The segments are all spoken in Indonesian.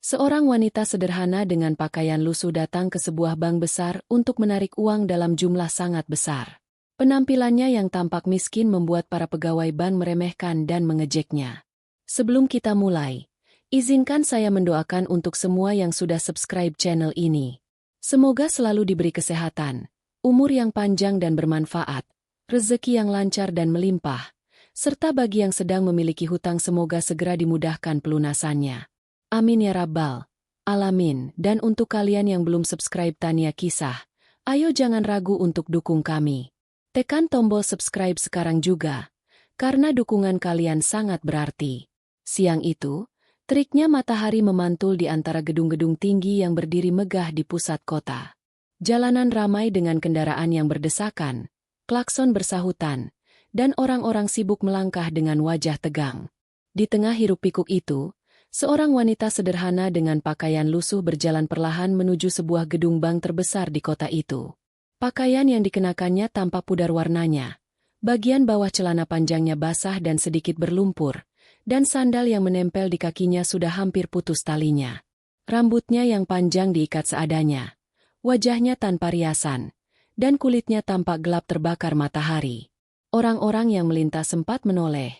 Seorang wanita sederhana dengan pakaian lusuh datang ke sebuah bank besar untuk menarik uang dalam jumlah sangat besar. Penampilannya yang tampak miskin membuat para pegawai bank meremehkan dan mengejeknya. Sebelum kita mulai, izinkan saya mendoakan untuk semua yang sudah subscribe channel ini. Semoga selalu diberi kesehatan, umur yang panjang dan bermanfaat, rezeki yang lancar dan melimpah, serta bagi yang sedang memiliki hutang semoga segera dimudahkan pelunasannya. Amin ya Rabbal Alamin. Dan untuk kalian yang belum subscribe Tania Kisah, ayo jangan ragu untuk dukung kami. Tekan tombol subscribe sekarang juga, karena dukungan kalian sangat berarti. Siang itu, teriknya matahari memantul di antara gedung-gedung tinggi yang berdiri megah di pusat kota. Jalanan ramai dengan kendaraan yang berdesakan, klakson bersahutan, dan orang-orang sibuk melangkah dengan wajah tegang. Di tengah hiruk-pikuk itu, seorang wanita sederhana dengan pakaian lusuh berjalan perlahan menuju sebuah gedung bank terbesar di kota itu. Pakaian yang dikenakannya tampak pudar warnanya. Bagian bawah celana panjangnya basah dan sedikit berlumpur, dan sandal yang menempel di kakinya sudah hampir putus talinya. Rambutnya yang panjang diikat seadanya. Wajahnya tanpa riasan, dan kulitnya tampak gelap terbakar matahari. Orang-orang yang melintas sempat menoleh.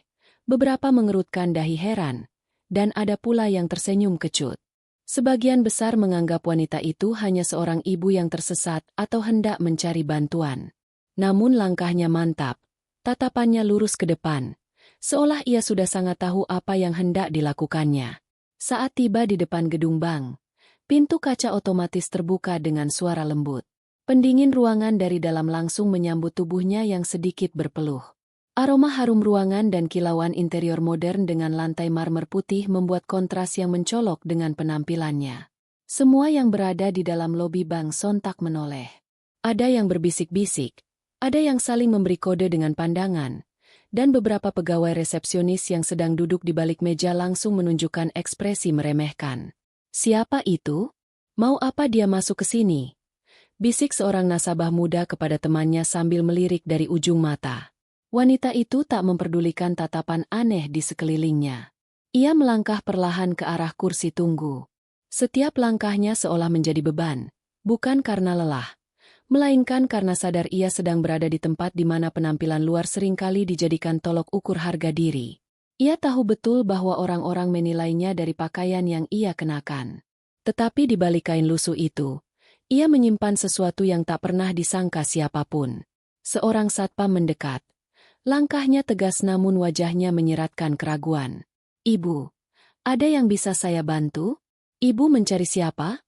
Beberapa mengerutkan dahi heran, dan ada pula yang tersenyum kecut. Sebagian besar menganggap wanita itu hanya seorang ibu yang tersesat atau hendak mencari bantuan. Namun langkahnya mantap, tatapannya lurus ke depan, seolah ia sudah sangat tahu apa yang hendak dilakukannya. Saat tiba di depan gedung bank, pintu kaca otomatis terbuka dengan suara lembut. Pendingin ruangan dari dalam langsung menyambut tubuhnya yang sedikit berpeluh. Aroma harum ruangan dan kilauan interior modern dengan lantai marmer putih membuat kontras yang mencolok dengan penampilannya. Semua yang berada di dalam lobi bank sontak menoleh. Ada yang berbisik-bisik, ada yang saling memberi kode dengan pandangan, dan beberapa pegawai resepsionis yang sedang duduk di balik meja langsung menunjukkan ekspresi meremehkan. "Siapa itu? Mau apa dia masuk ke sini?" bisik seorang nasabah muda kepada temannya sambil melirik dari ujung mata. Wanita itu tak memperdulikan tatapan aneh di sekelilingnya. Ia melangkah perlahan ke arah kursi tunggu. Setiap langkahnya seolah menjadi beban, bukan karena lelah, melainkan karena sadar ia sedang berada di tempat di mana penampilan luar seringkali dijadikan tolok ukur harga diri. Ia tahu betul bahwa orang-orang menilainya dari pakaian yang ia kenakan. Tetapi di balik kain lusuh itu, ia menyimpan sesuatu yang tak pernah disangka siapapun. Seorang satpam mendekat. Langkahnya tegas namun wajahnya menyeratkan keraguan. "Ibu, ada yang bisa saya bantu? Ibu mencari siapa?"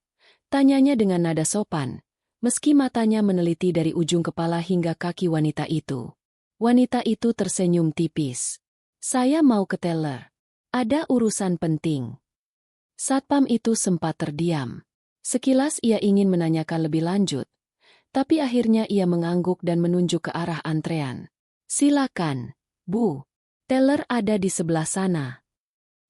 tanyanya dengan nada sopan, meski matanya meneliti dari ujung kepala hingga kaki wanita itu. Wanita itu tersenyum tipis. "Saya mau ke teller. Ada urusan penting." Satpam itu sempat terdiam. Sekilas ia ingin menanyakan lebih lanjut, tapi akhirnya ia mengangguk dan menunjuk ke arah antrean. "Silakan, Bu. Teller ada di sebelah sana."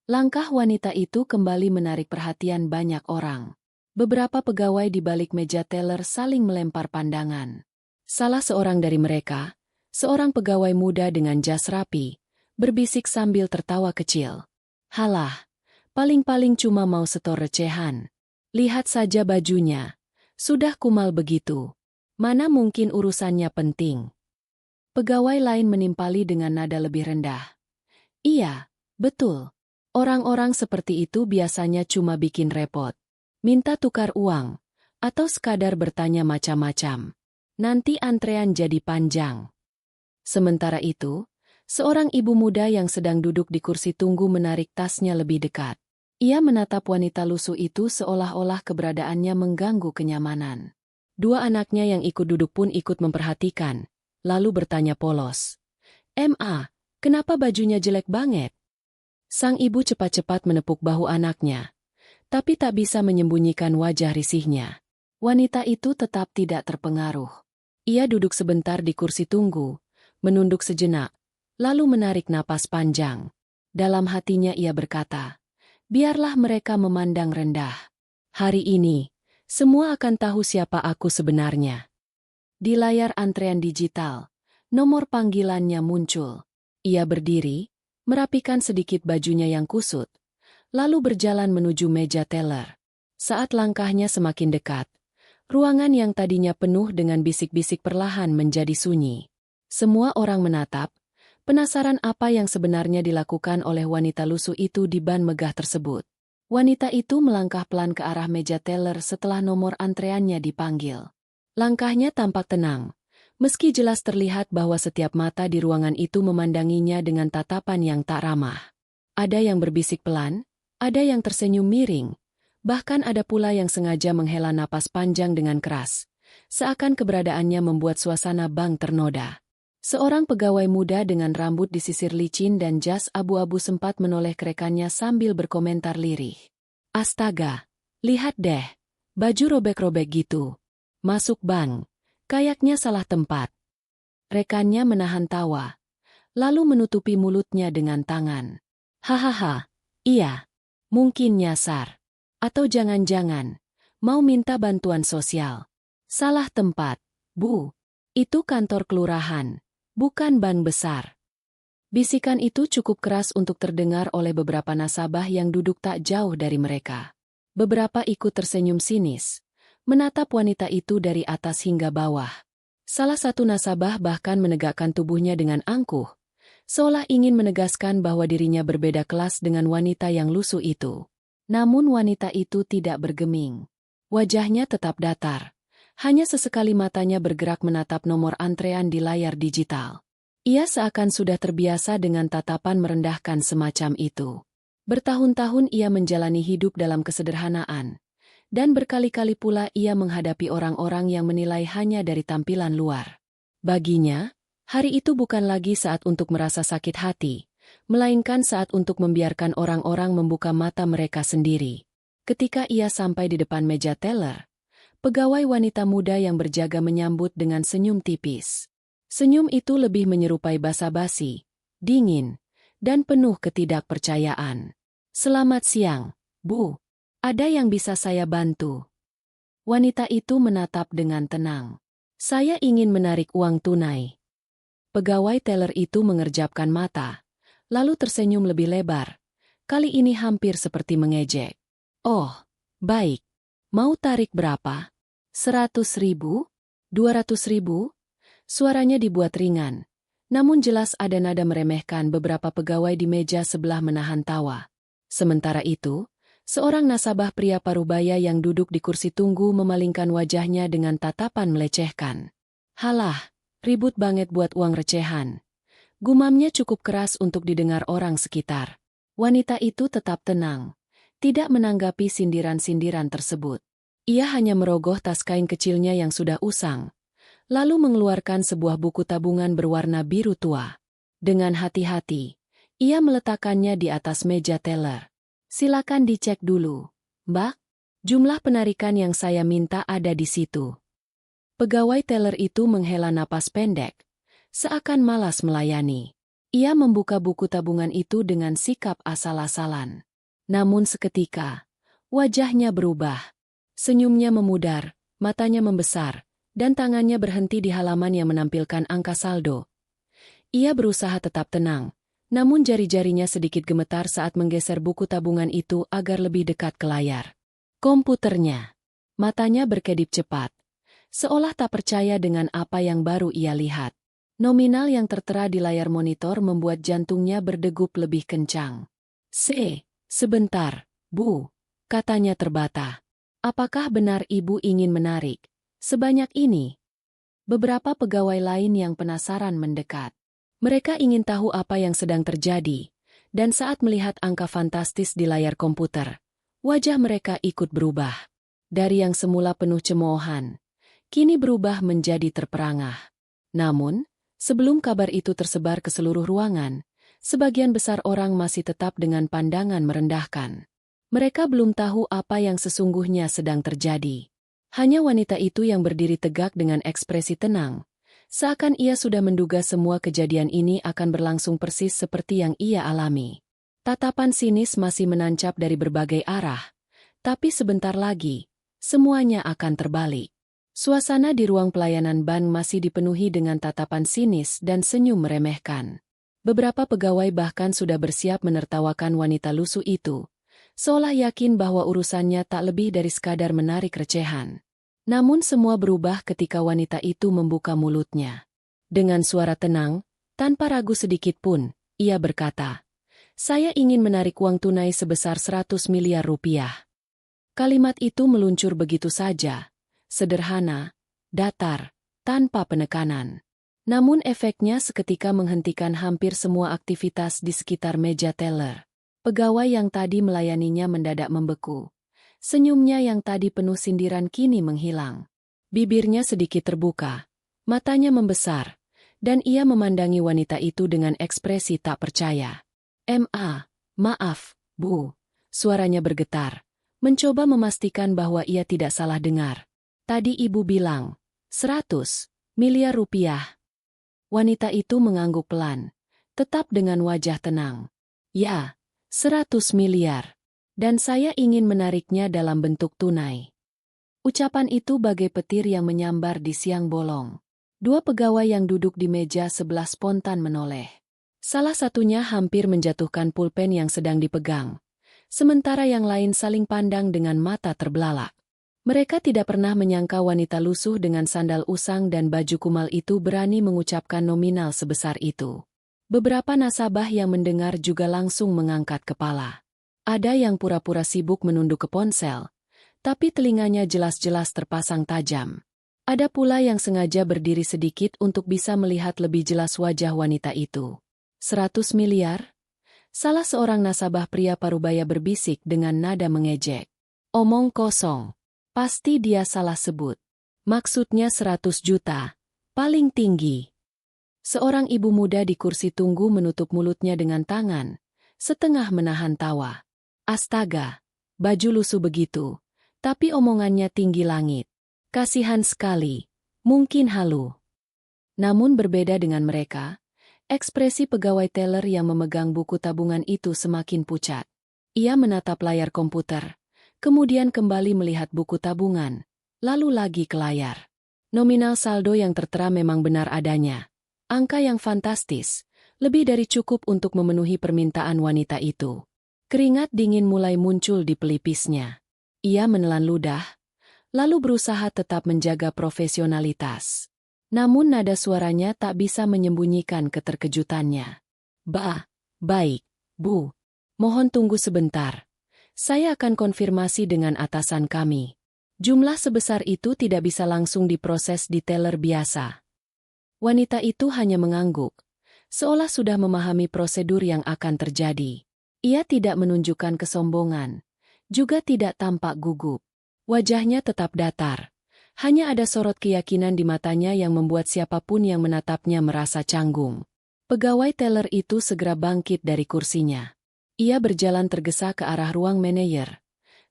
Langkah wanita itu kembali menarik perhatian banyak orang. Beberapa pegawai di balik meja teller saling melempar pandangan. Salah seorang dari mereka, seorang pegawai muda dengan jas rapi, berbisik sambil tertawa kecil. "Halah, paling-paling cuma mau setor recehan. Lihat saja bajunya. Sudah kumal begitu. Mana mungkin urusannya penting." Pegawai lain menimpali dengan nada lebih rendah. "Iya, betul. Orang-orang seperti itu biasanya cuma bikin repot. Minta tukar uang, atau sekadar bertanya macam-macam. Nanti antrean jadi panjang." Sementara itu, seorang ibu muda yang sedang duduk di kursi tunggu menarik tasnya lebih dekat. Ia menatap wanita lusuh itu seolah-olah keberadaannya mengganggu kenyamanan. Dua anaknya yang ikut duduk pun ikut memperhatikan. Lalu bertanya polos, "Ma, kenapa bajunya jelek banget?" Sang ibu cepat-cepat menepuk bahu anaknya, tapi tak bisa menyembunyikan wajah risihnya. Wanita itu tetap tidak terpengaruh. Ia duduk sebentar di kursi tunggu, menunduk sejenak, lalu menarik napas panjang. Dalam hatinya ia berkata, "Biarlah mereka memandang rendah. Hari ini, semua akan tahu siapa aku sebenarnya." Di layar antrean digital, nomor panggilannya muncul. Ia berdiri, merapikan sedikit bajunya yang kusut, lalu berjalan menuju meja teller. Saat langkahnya semakin dekat, ruangan yang tadinya penuh dengan bisik-bisik perlahan menjadi sunyi. Semua orang menatap, penasaran apa yang sebenarnya dilakukan oleh wanita lusuh itu di ban megah tersebut. Wanita itu melangkah pelan ke arah meja teller setelah nomor antreannya dipanggil. Langkahnya tampak tenang, meski jelas terlihat bahwa setiap mata di ruangan itu memandanginya dengan tatapan yang tak ramah. Ada yang berbisik pelan, ada yang tersenyum miring, bahkan ada pula yang sengaja menghela napas panjang dengan keras, seakan keberadaannya membuat suasana bank ternoda. Seorang pegawai muda dengan rambut disisir licin dan jas abu-abu sempat menoleh ke rekannya sambil berkomentar lirih. Astaga, lihat deh, baju robek-robek gitu. Masuk bank, kayaknya salah tempat. Rekannya menahan tawa, lalu menutupi mulutnya dengan tangan. Hahaha, iya, mungkin nyasar. Atau jangan-jangan, mau minta bantuan sosial. Salah tempat, Bu. Itu kantor kelurahan, bukan bank besar. Bisikan itu cukup keras untuk terdengar oleh beberapa nasabah yang duduk tak jauh dari mereka. Beberapa ikut tersenyum sinis, menatap wanita itu dari atas hingga bawah. Salah satu nasabah bahkan menegakkan tubuhnya dengan angkuh, seolah ingin menegaskan bahwa dirinya berbeda kelas dengan wanita yang lusuh itu. Namun wanita itu tidak bergeming. Wajahnya tetap datar. Hanya sesekali matanya bergerak menatap nomor antrean di layar digital. Ia seakan sudah terbiasa dengan tatapan merendahkan semacam itu. Bertahun-tahun ia menjalani hidup dalam kesederhanaan. Dan berkali-kali pula ia menghadapi orang-orang yang menilai hanya dari tampilan luar. Baginya, hari itu bukan lagi saat untuk merasa sakit hati, melainkan saat untuk membiarkan orang-orang membuka mata mereka sendiri. Ketika ia sampai di depan meja teller, pegawai wanita muda yang berjaga menyambut dengan senyum tipis. Senyum itu lebih menyerupai basa-basi, dingin, dan penuh ketidakpercayaan. "Selamat siang, Bu. Ada yang bisa saya bantu?" Wanita itu menatap dengan tenang. "Saya ingin menarik uang tunai." Pegawai teller itu mengerjapkan mata, lalu tersenyum lebih lebar. Kali ini hampir seperti mengejek. "Oh, baik. Mau tarik berapa? 100.000? 200.000? Suaranya dibuat ringan. Namun jelas ada nada meremehkan. Beberapa pegawai di meja sebelah menahan tawa. Sementara itu, seorang nasabah pria parubaya yang duduk di kursi tunggu memalingkan wajahnya dengan tatapan melecehkan. "Halah, ribut banget buat uang recehan." Gumamnya cukup keras untuk didengar orang sekitar. Wanita itu tetap tenang, tidak menanggapi sindiran-sindiran tersebut. Ia hanya merogoh tas kain kecilnya yang sudah usang, lalu mengeluarkan sebuah buku tabungan berwarna biru tua. Dengan hati-hati, ia meletakkannya di atas meja teller. "Silakan dicek dulu, Mbak. Jumlah penarikan yang saya minta ada di situ." Pegawai teller itu menghela napas pendek, seakan malas melayani. Ia membuka buku tabungan itu dengan sikap asal-asalan. Namun seketika, wajahnya berubah. Senyumnya memudar, matanya membesar, dan tangannya berhenti di halaman yang menampilkan angka saldo. Ia berusaha tetap tenang, namun jari-jarinya sedikit gemetar saat menggeser buku tabungan itu agar lebih dekat ke layar. Komputernya. Matanya berkedip cepat, seolah tak percaya dengan apa yang baru ia lihat. Nominal yang tertera di layar monitor membuat jantungnya berdegup lebih kencang. Sebentar, Bu," katanya terbata. "Apakah benar Ibu ingin menarik sebanyak ini?" Beberapa pegawai lain yang penasaran mendekat. Mereka ingin tahu apa yang sedang terjadi, dan saat melihat angka fantastis di layar komputer, wajah mereka ikut berubah. Dari yang semula penuh cemoohan, kini berubah menjadi terperangah. Namun, sebelum kabar itu tersebar ke seluruh ruangan, sebagian besar orang masih tetap dengan pandangan merendahkan. Mereka belum tahu apa yang sesungguhnya sedang terjadi. Hanya wanita itu yang berdiri tegak dengan ekspresi tenang, seakan ia sudah menduga semua kejadian ini akan berlangsung persis seperti yang ia alami. Tatapan sinis masih menancap dari berbagai arah, tapi sebentar lagi, semuanya akan terbalik. Suasana di ruang pelayanan bank masih dipenuhi dengan tatapan sinis dan senyum meremehkan. Beberapa pegawai bahkan sudah bersiap menertawakan wanita lusuh itu, seolah yakin bahwa urusannya tak lebih dari sekadar menarik recehan. Namun semua berubah ketika wanita itu membuka mulutnya. Dengan suara tenang, tanpa ragu sedikit pun, ia berkata, "Saya ingin menarik uang tunai sebesar 100 miliar rupiah." Kalimat itu meluncur begitu saja, sederhana, datar, tanpa penekanan. Namun efeknya seketika menghentikan hampir semua aktivitas di sekitar meja teller. Pegawai yang tadi melayaninya mendadak membeku. Senyumnya yang tadi penuh sindiran kini menghilang. Bibirnya sedikit terbuka, matanya membesar, dan ia memandangi wanita itu dengan ekspresi tak percaya. Maaf, Bu." Suaranya bergetar, mencoba memastikan bahwa ia tidak salah dengar. "Tadi Ibu bilang, 100 miliar rupiah." Wanita itu mengangguk pelan, tetap dengan wajah tenang. "Ya, 100 miliar. Dan saya ingin menariknya dalam bentuk tunai." Ucapan itu bagai petir yang menyambar di siang bolong. Dua pegawai yang duduk di meja sebelah spontan menoleh. Salah satunya hampir menjatuhkan pulpen yang sedang dipegang, sementara yang lain saling pandang dengan mata terbelalak. Mereka tidak pernah menyangka wanita lusuh dengan sandal usang dan baju kumal itu berani mengucapkan nominal sebesar itu. Beberapa nasabah yang mendengar juga langsung mengangkat kepala. Ada yang pura-pura sibuk menunduk ke ponsel, tapi telinganya jelas-jelas terpasang tajam. Ada pula yang sengaja berdiri sedikit untuk bisa melihat lebih jelas wajah wanita itu. 100 miliar? Salah seorang nasabah pria parubaya berbisik dengan nada mengejek. "Omong kosong. Pasti dia salah sebut. Maksudnya 100 juta. Paling tinggi." Seorang ibu muda di kursi tunggu menutup mulutnya dengan tangan, setengah menahan tawa. Astaga, baju lusuh begitu, tapi omongannya tinggi langit. Kasihan sekali, mungkin halu. Namun berbeda dengan mereka, ekspresi pegawai teller yang memegang buku tabungan itu semakin pucat. Ia menatap layar komputer, kemudian kembali melihat buku tabungan, lalu lagi ke layar. Nominal saldo yang tertera memang benar adanya. Angka yang fantastis, lebih dari cukup untuk memenuhi permintaan wanita itu. Keringat dingin mulai muncul di pelipisnya. Ia menelan ludah, lalu berusaha tetap menjaga profesionalitas. Namun nada suaranya tak bisa menyembunyikan keterkejutannya. Baik, Bu. Mohon tunggu sebentar. Saya akan konfirmasi dengan atasan kami. Jumlah sebesar itu tidak bisa langsung diproses di teller biasa." Wanita itu hanya mengangguk, seolah sudah memahami prosedur yang akan terjadi. Ia tidak menunjukkan kesombongan, juga tidak tampak gugup. Wajahnya tetap datar. Hanya ada sorot keyakinan di matanya yang membuat siapapun yang menatapnya merasa canggung. Pegawai teller itu segera bangkit dari kursinya. Ia berjalan tergesa ke arah ruang manajer,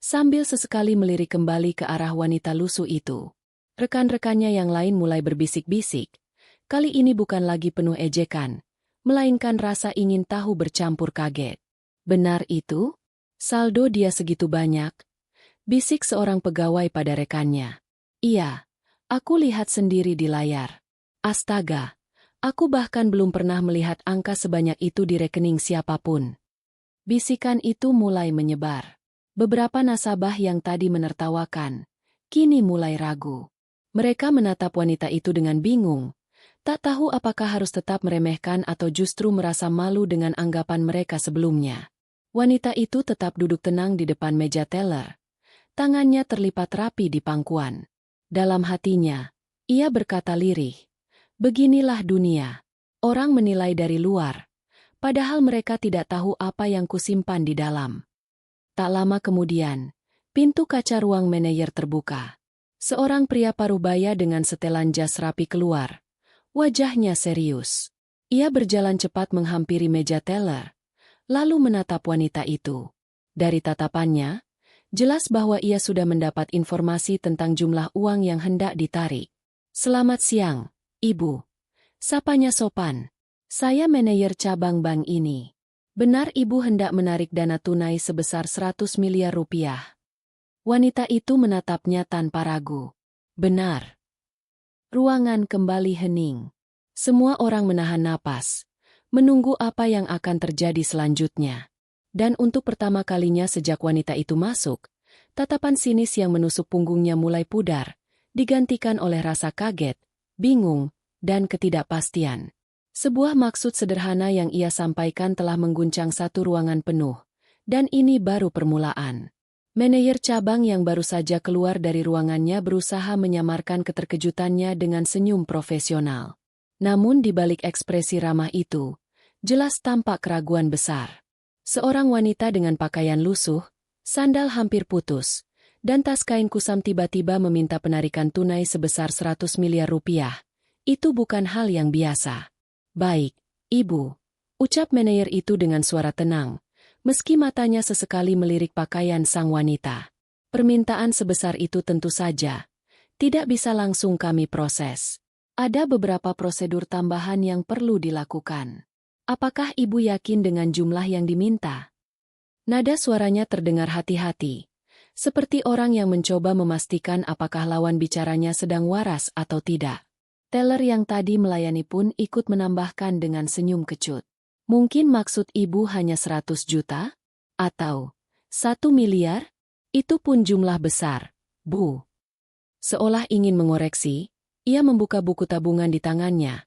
sambil sesekali melirik kembali ke arah wanita lusuh itu. Rekan-rekannya yang lain mulai berbisik-bisik. Kali ini bukan lagi penuh ejekan, melainkan rasa ingin tahu bercampur kaget. "Benar itu? Saldo dia segitu banyak?" bisik seorang pegawai pada rekannya. "Iya, aku lihat sendiri di layar." "Astaga, aku bahkan belum pernah melihat angka sebanyak itu di rekening siapapun." Bisikan itu mulai menyebar. Beberapa nasabah yang tadi menertawakan, kini mulai ragu. Mereka menatap wanita itu dengan bingung, tak tahu apakah harus tetap meremehkan atau justru merasa malu dengan anggapan mereka sebelumnya. Wanita itu tetap duduk tenang di depan meja teller. Tangannya terlipat rapi di pangkuan. Dalam hatinya, ia berkata lirih, "Beginilah dunia. Orang menilai dari luar, padahal mereka tidak tahu apa yang kusimpan di dalam." Tak lama kemudian, pintu kaca ruang manajer terbuka. Seorang pria parubaya dengan setelan jas rapi keluar. Wajahnya serius. Ia berjalan cepat menghampiri meja teller, lalu menatap wanita itu. Dari tatapannya, jelas bahwa ia sudah mendapat informasi tentang jumlah uang yang hendak ditarik. "Selamat siang, Ibu." Sapanya sopan. "Saya manajer cabang bank ini. Benar Ibu hendak menarik dana tunai sebesar 100 miliar rupiah?" Wanita itu menatapnya tanpa ragu. "Benar." Ruangan kembali hening. Semua orang menahan napas, menunggu apa yang akan terjadi selanjutnya. Dan untuk pertama kalinya sejak wanita itu masuk, tatapan sinis yang menusuk punggungnya mulai pudar, digantikan oleh rasa kaget, bingung, dan ketidakpastian. Sebuah maksud sederhana yang ia sampaikan telah mengguncang satu ruangan penuh, dan ini baru permulaan. Manajer cabang yang baru saja keluar dari ruangannya berusaha menyamarkan keterkejutannya dengan senyum profesional. Namun di balik ekspresi ramah itu, jelas tampak keraguan besar. Seorang wanita dengan pakaian lusuh, sandal hampir putus, dan tas kain kusam tiba-tiba meminta penarikan tunai sebesar 100 miliar rupiah. Itu bukan hal yang biasa. Baik, Ibu, ucap manajer itu dengan suara tenang, meski matanya sesekali melirik pakaian sang wanita. Permintaan sebesar itu tentu saja tidak bisa langsung kami proses. Ada beberapa prosedur tambahan yang perlu dilakukan. Apakah Ibu yakin dengan jumlah yang diminta? Nada suaranya terdengar hati-hati, seperti orang yang mencoba memastikan apakah lawan bicaranya sedang waras atau tidak. Teller yang tadi melayani pun ikut menambahkan dengan senyum kecut. Mungkin maksud Ibu hanya 100 juta? Atau 1 miliar? Itu pun jumlah besar, Bu. Seolah ingin mengoreksi, ia membuka buku tabungan di tangannya.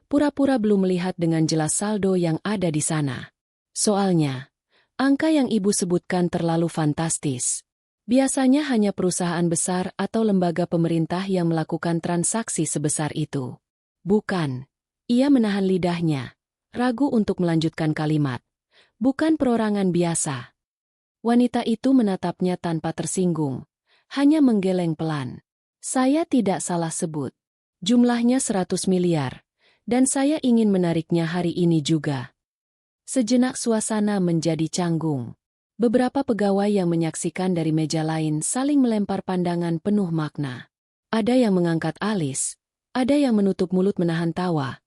Pura-pura belum melihat dengan jelas saldo yang ada di sana. Soalnya, angka yang Ibu sebutkan terlalu fantastis. Biasanya hanya perusahaan besar atau lembaga pemerintah yang melakukan transaksi sebesar itu. Bukan. Ia menahan lidahnya, ragu untuk melanjutkan kalimat. Bukan perorangan biasa. Wanita itu menatapnya tanpa tersinggung, hanya menggeleng pelan. Saya tidak salah sebut. Jumlahnya 100 miliar, dan saya ingin menariknya hari ini juga. Sejenak suasana menjadi canggung. Beberapa pegawai yang menyaksikan dari meja lain saling melempar pandangan penuh makna. Ada yang mengangkat alis, ada yang menutup mulut menahan tawa,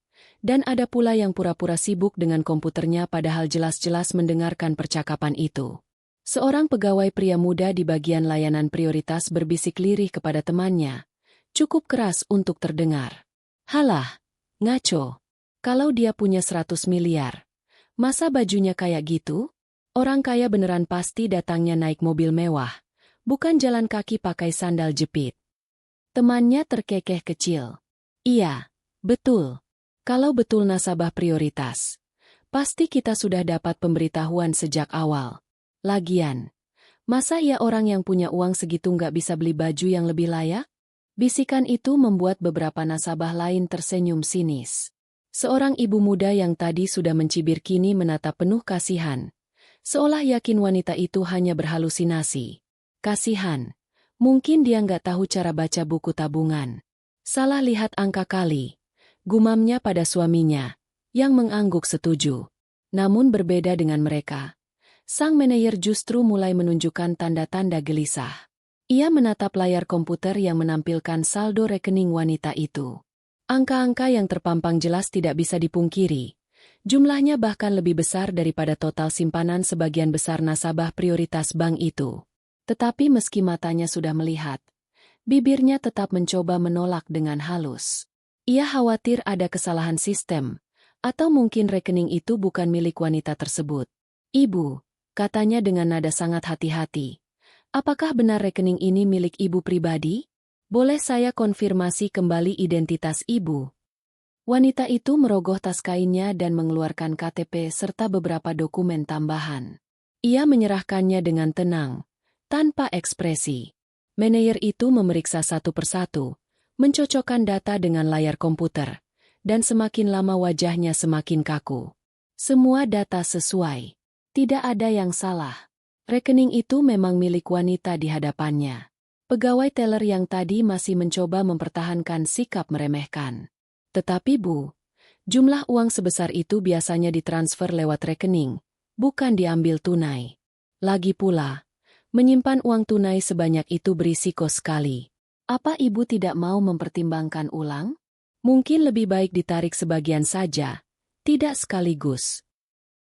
dan ada pula yang pura-pura sibuk dengan komputernya padahal jelas-jelas mendengarkan percakapan itu. Seorang pegawai pria muda di bagian layanan prioritas berbisik lirih kepada temannya, cukup keras untuk terdengar. Halah, ngaco. Kalau dia punya 100 miliar, masa bajunya kayak gitu? Orang kaya beneran pasti datangnya naik mobil mewah, bukan jalan kaki pakai sandal jepit. Temannya terkekeh kecil. Iya, betul. Kalau betul nasabah prioritas, pasti kita sudah dapat pemberitahuan sejak awal. Lagian, masa ia orang yang punya uang segitu nggak bisa beli baju yang lebih layak? Bisikan itu membuat beberapa nasabah lain tersenyum sinis. Seorang ibu muda yang tadi sudah mencibir kini menatap penuh kasihan. Seolah yakin wanita itu hanya berhalusinasi. Kasihan. Mungkin dia nggak tahu cara baca buku tabungan. Salah lihat angka kali. Gumamnya pada suaminya, yang mengangguk setuju. Namun berbeda dengan mereka. Sang manajer justru mulai menunjukkan tanda-tanda gelisah. Ia menatap layar komputer yang menampilkan saldo rekening wanita itu. Angka-angka yang terpampang jelas tidak bisa dipungkiri. Jumlahnya bahkan lebih besar daripada total simpanan sebagian besar nasabah prioritas bank itu. Tetapi meski matanya sudah melihat, bibirnya tetap mencoba menolak dengan halus. Ia khawatir ada kesalahan sistem, atau mungkin rekening itu bukan milik wanita tersebut. Ibu, katanya dengan nada sangat hati-hati. Apakah benar rekening ini milik Ibu pribadi? Boleh saya konfirmasi kembali identitas Ibu? Wanita itu merogoh tas kainnya dan mengeluarkan KTP serta beberapa dokumen tambahan. Ia menyerahkannya dengan tenang, tanpa ekspresi. Manajer itu memeriksa satu persatu, mencocokkan data dengan layar komputer, dan semakin lama wajahnya semakin kaku. Semua data sesuai. Tidak ada yang salah. Rekening itu memang milik wanita di hadapannya. Pegawai teller yang tadi masih mencoba mempertahankan sikap meremehkan. Tetapi Bu, jumlah uang sebesar itu biasanya ditransfer lewat rekening, bukan diambil tunai. Lagi pula, menyimpan uang tunai sebanyak itu berisiko sekali. Apa Ibu tidak mau mempertimbangkan ulang? Mungkin lebih baik ditarik sebagian saja, tidak sekaligus.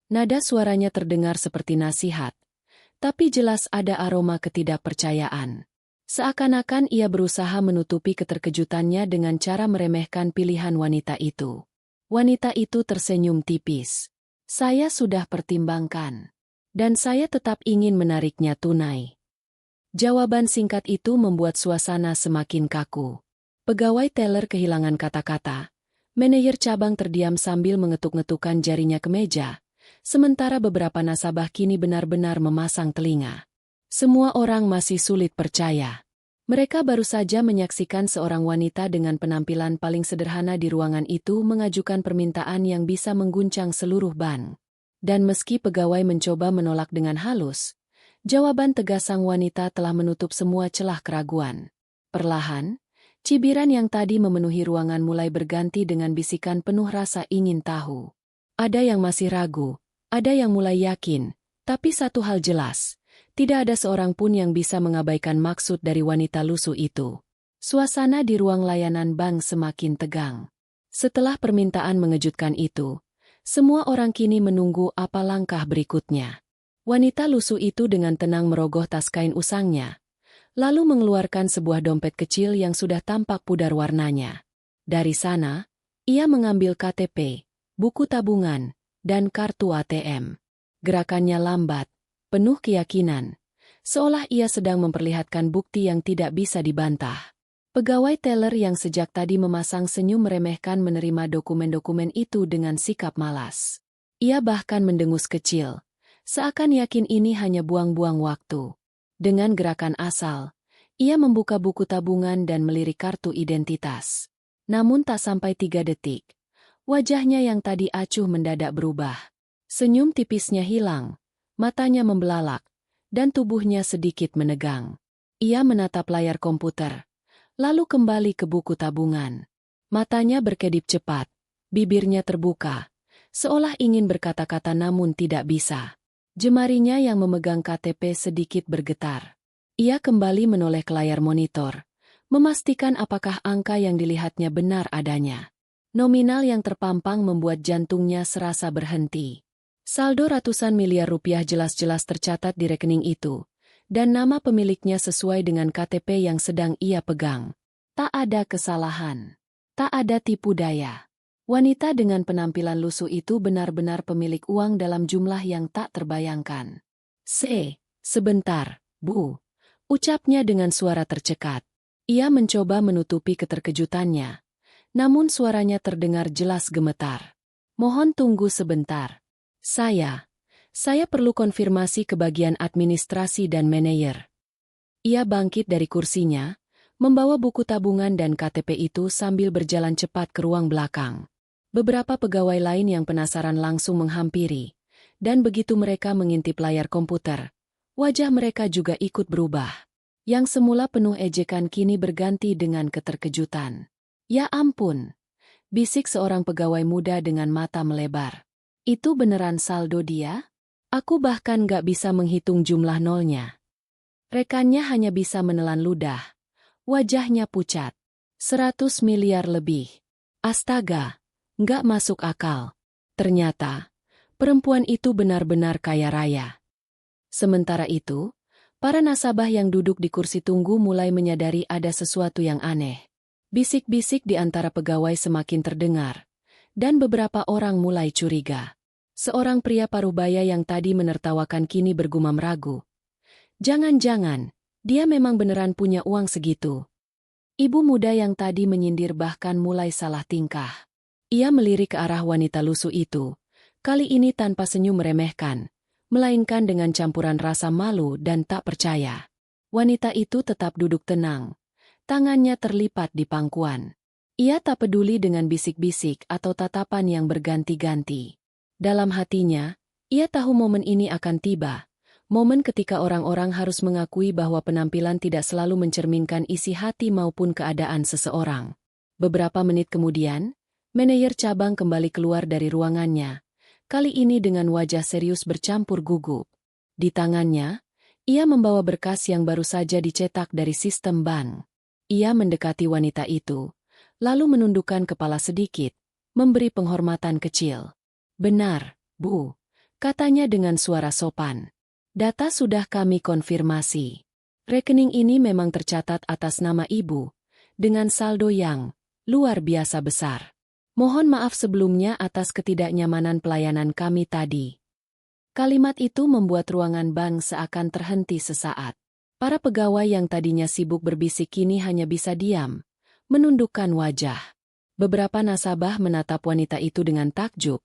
Nada suaranya terdengar seperti nasihat, tapi jelas ada aroma ketidakpercayaan. Seakan-akan ia berusaha menutupi keterkejutannya dengan cara meremehkan pilihan wanita itu. Wanita itu tersenyum tipis. Saya sudah pertimbangkan. Dan saya tetap ingin menariknya tunai. Jawaban singkat itu membuat suasana semakin kaku. Pegawai teller kehilangan kata-kata. Manajer cabang terdiam sambil mengetuk-ngetukkan jarinya ke meja, sementara beberapa nasabah kini benar-benar memasang telinga. Semua orang masih sulit percaya. Mereka baru saja menyaksikan seorang wanita dengan penampilan paling sederhana di ruangan itu mengajukan permintaan yang bisa mengguncang seluruh bank. Dan meski pegawai mencoba menolak dengan halus, jawaban tegas sang wanita telah menutup semua celah keraguan. Perlahan, cibiran yang tadi memenuhi ruangan mulai berganti dengan bisikan penuh rasa ingin tahu. Ada yang masih ragu, ada yang mulai yakin, tapi satu hal jelas, tidak ada seorang pun yang bisa mengabaikan maksud dari wanita lusuh itu. Suasana di ruang layanan bank semakin tegang. Setelah permintaan mengejutkan itu, semua orang kini menunggu apa langkah berikutnya. Wanita lusuh itu dengan tenang merogoh tas kain usangnya, lalu mengeluarkan sebuah dompet kecil yang sudah tampak pudar warnanya. Dari sana, ia mengambil KTP, buku tabungan, dan kartu ATM. Gerakannya lambat, penuh keyakinan, seolah ia sedang memperlihatkan bukti yang tidak bisa dibantah. Pegawai teller yang sejak tadi memasang senyum meremehkan menerima dokumen-dokumen itu dengan sikap malas. Ia bahkan mendengus kecil, seakan yakin ini hanya buang-buang waktu. Dengan gerakan asal, ia membuka buku tabungan dan melirik kartu identitas. Namun tak sampai 3 detik, wajahnya yang tadi acuh mendadak berubah. Senyum tipisnya hilang, matanya membelalak, dan tubuhnya sedikit menegang. Ia menatap layar komputer, lalu kembali ke buku tabungan. Matanya berkedip cepat, bibirnya terbuka, seolah ingin berkata-kata namun tidak bisa. Jemarinya yang memegang KTP sedikit bergetar. Ia kembali menoleh ke layar monitor, memastikan apakah angka yang dilihatnya benar adanya. Nominal yang terpampang membuat jantungnya serasa berhenti. Saldo ratusan miliar rupiah jelas-jelas tercatat di rekening itu, dan nama pemiliknya sesuai dengan KTP yang sedang ia pegang. Tak ada kesalahan. Tak ada tipu daya. Wanita dengan penampilan lusuh itu benar-benar pemilik uang dalam jumlah yang tak terbayangkan. Sebentar, Bu. Ucapnya dengan suara tercekat. Ia mencoba menutupi keterkejutannya, namun suaranya terdengar jelas gemetar. Mohon tunggu sebentar. Saya perlu konfirmasi ke bagian administrasi dan manajer. Ia bangkit dari kursinya, membawa buku tabungan dan KTP itu sambil berjalan cepat ke ruang belakang. Beberapa pegawai lain yang penasaran langsung menghampiri, dan begitu mereka mengintip layar komputer, wajah mereka juga ikut berubah. Yang semula penuh ejekan kini berganti dengan keterkejutan. Ya ampun, bisik seorang pegawai muda dengan mata melebar. Itu beneran saldo dia? Aku bahkan gak bisa menghitung jumlah nolnya. Rekannya hanya bisa menelan ludah. Wajahnya pucat. 100 miliar lebih. Astaga, gak masuk akal. Ternyata, perempuan itu benar-benar kaya raya. Sementara itu, para nasabah yang duduk di kursi tunggu mulai menyadari ada sesuatu yang aneh. Bisik-bisik di antara pegawai semakin terdengar, dan beberapa orang mulai curiga. Seorang pria parubaya yang tadi menertawakan kini bergumam ragu. Jangan-jangan, dia memang beneran punya uang segitu. Ibu muda yang tadi menyindir bahkan mulai salah tingkah. Ia melirik ke arah wanita lusuh itu, kali ini tanpa senyum meremehkan, melainkan dengan campuran rasa malu dan tak percaya. Wanita itu tetap duduk tenang, tangannya terlipat di pangkuan. Ia tak peduli dengan bisik-bisik atau tatapan yang berganti-ganti. Dalam hatinya, ia tahu momen ini akan tiba. Momen ketika orang-orang harus mengakui bahwa penampilan tidak selalu mencerminkan isi hati maupun keadaan seseorang. Beberapa menit kemudian, manajer cabang kembali keluar dari ruangannya, kali ini dengan wajah serius bercampur gugup. Di tangannya, ia membawa berkas yang baru saja dicetak dari sistem bank. Ia mendekati wanita itu, lalu menundukkan kepala sedikit, memberi penghormatan kecil. Benar, Bu, katanya dengan suara sopan. Data sudah kami konfirmasi. Rekening ini memang tercatat atas nama Ibu, dengan saldo yang luar biasa besar. Mohon maaf sebelumnya atas ketidaknyamanan pelayanan kami tadi. Kalimat itu membuat ruangan bank seakan terhenti sesaat. Para pegawai yang tadinya sibuk berbisik kini hanya bisa diam, menundukkan wajah. Beberapa nasabah menatap wanita itu dengan takjub.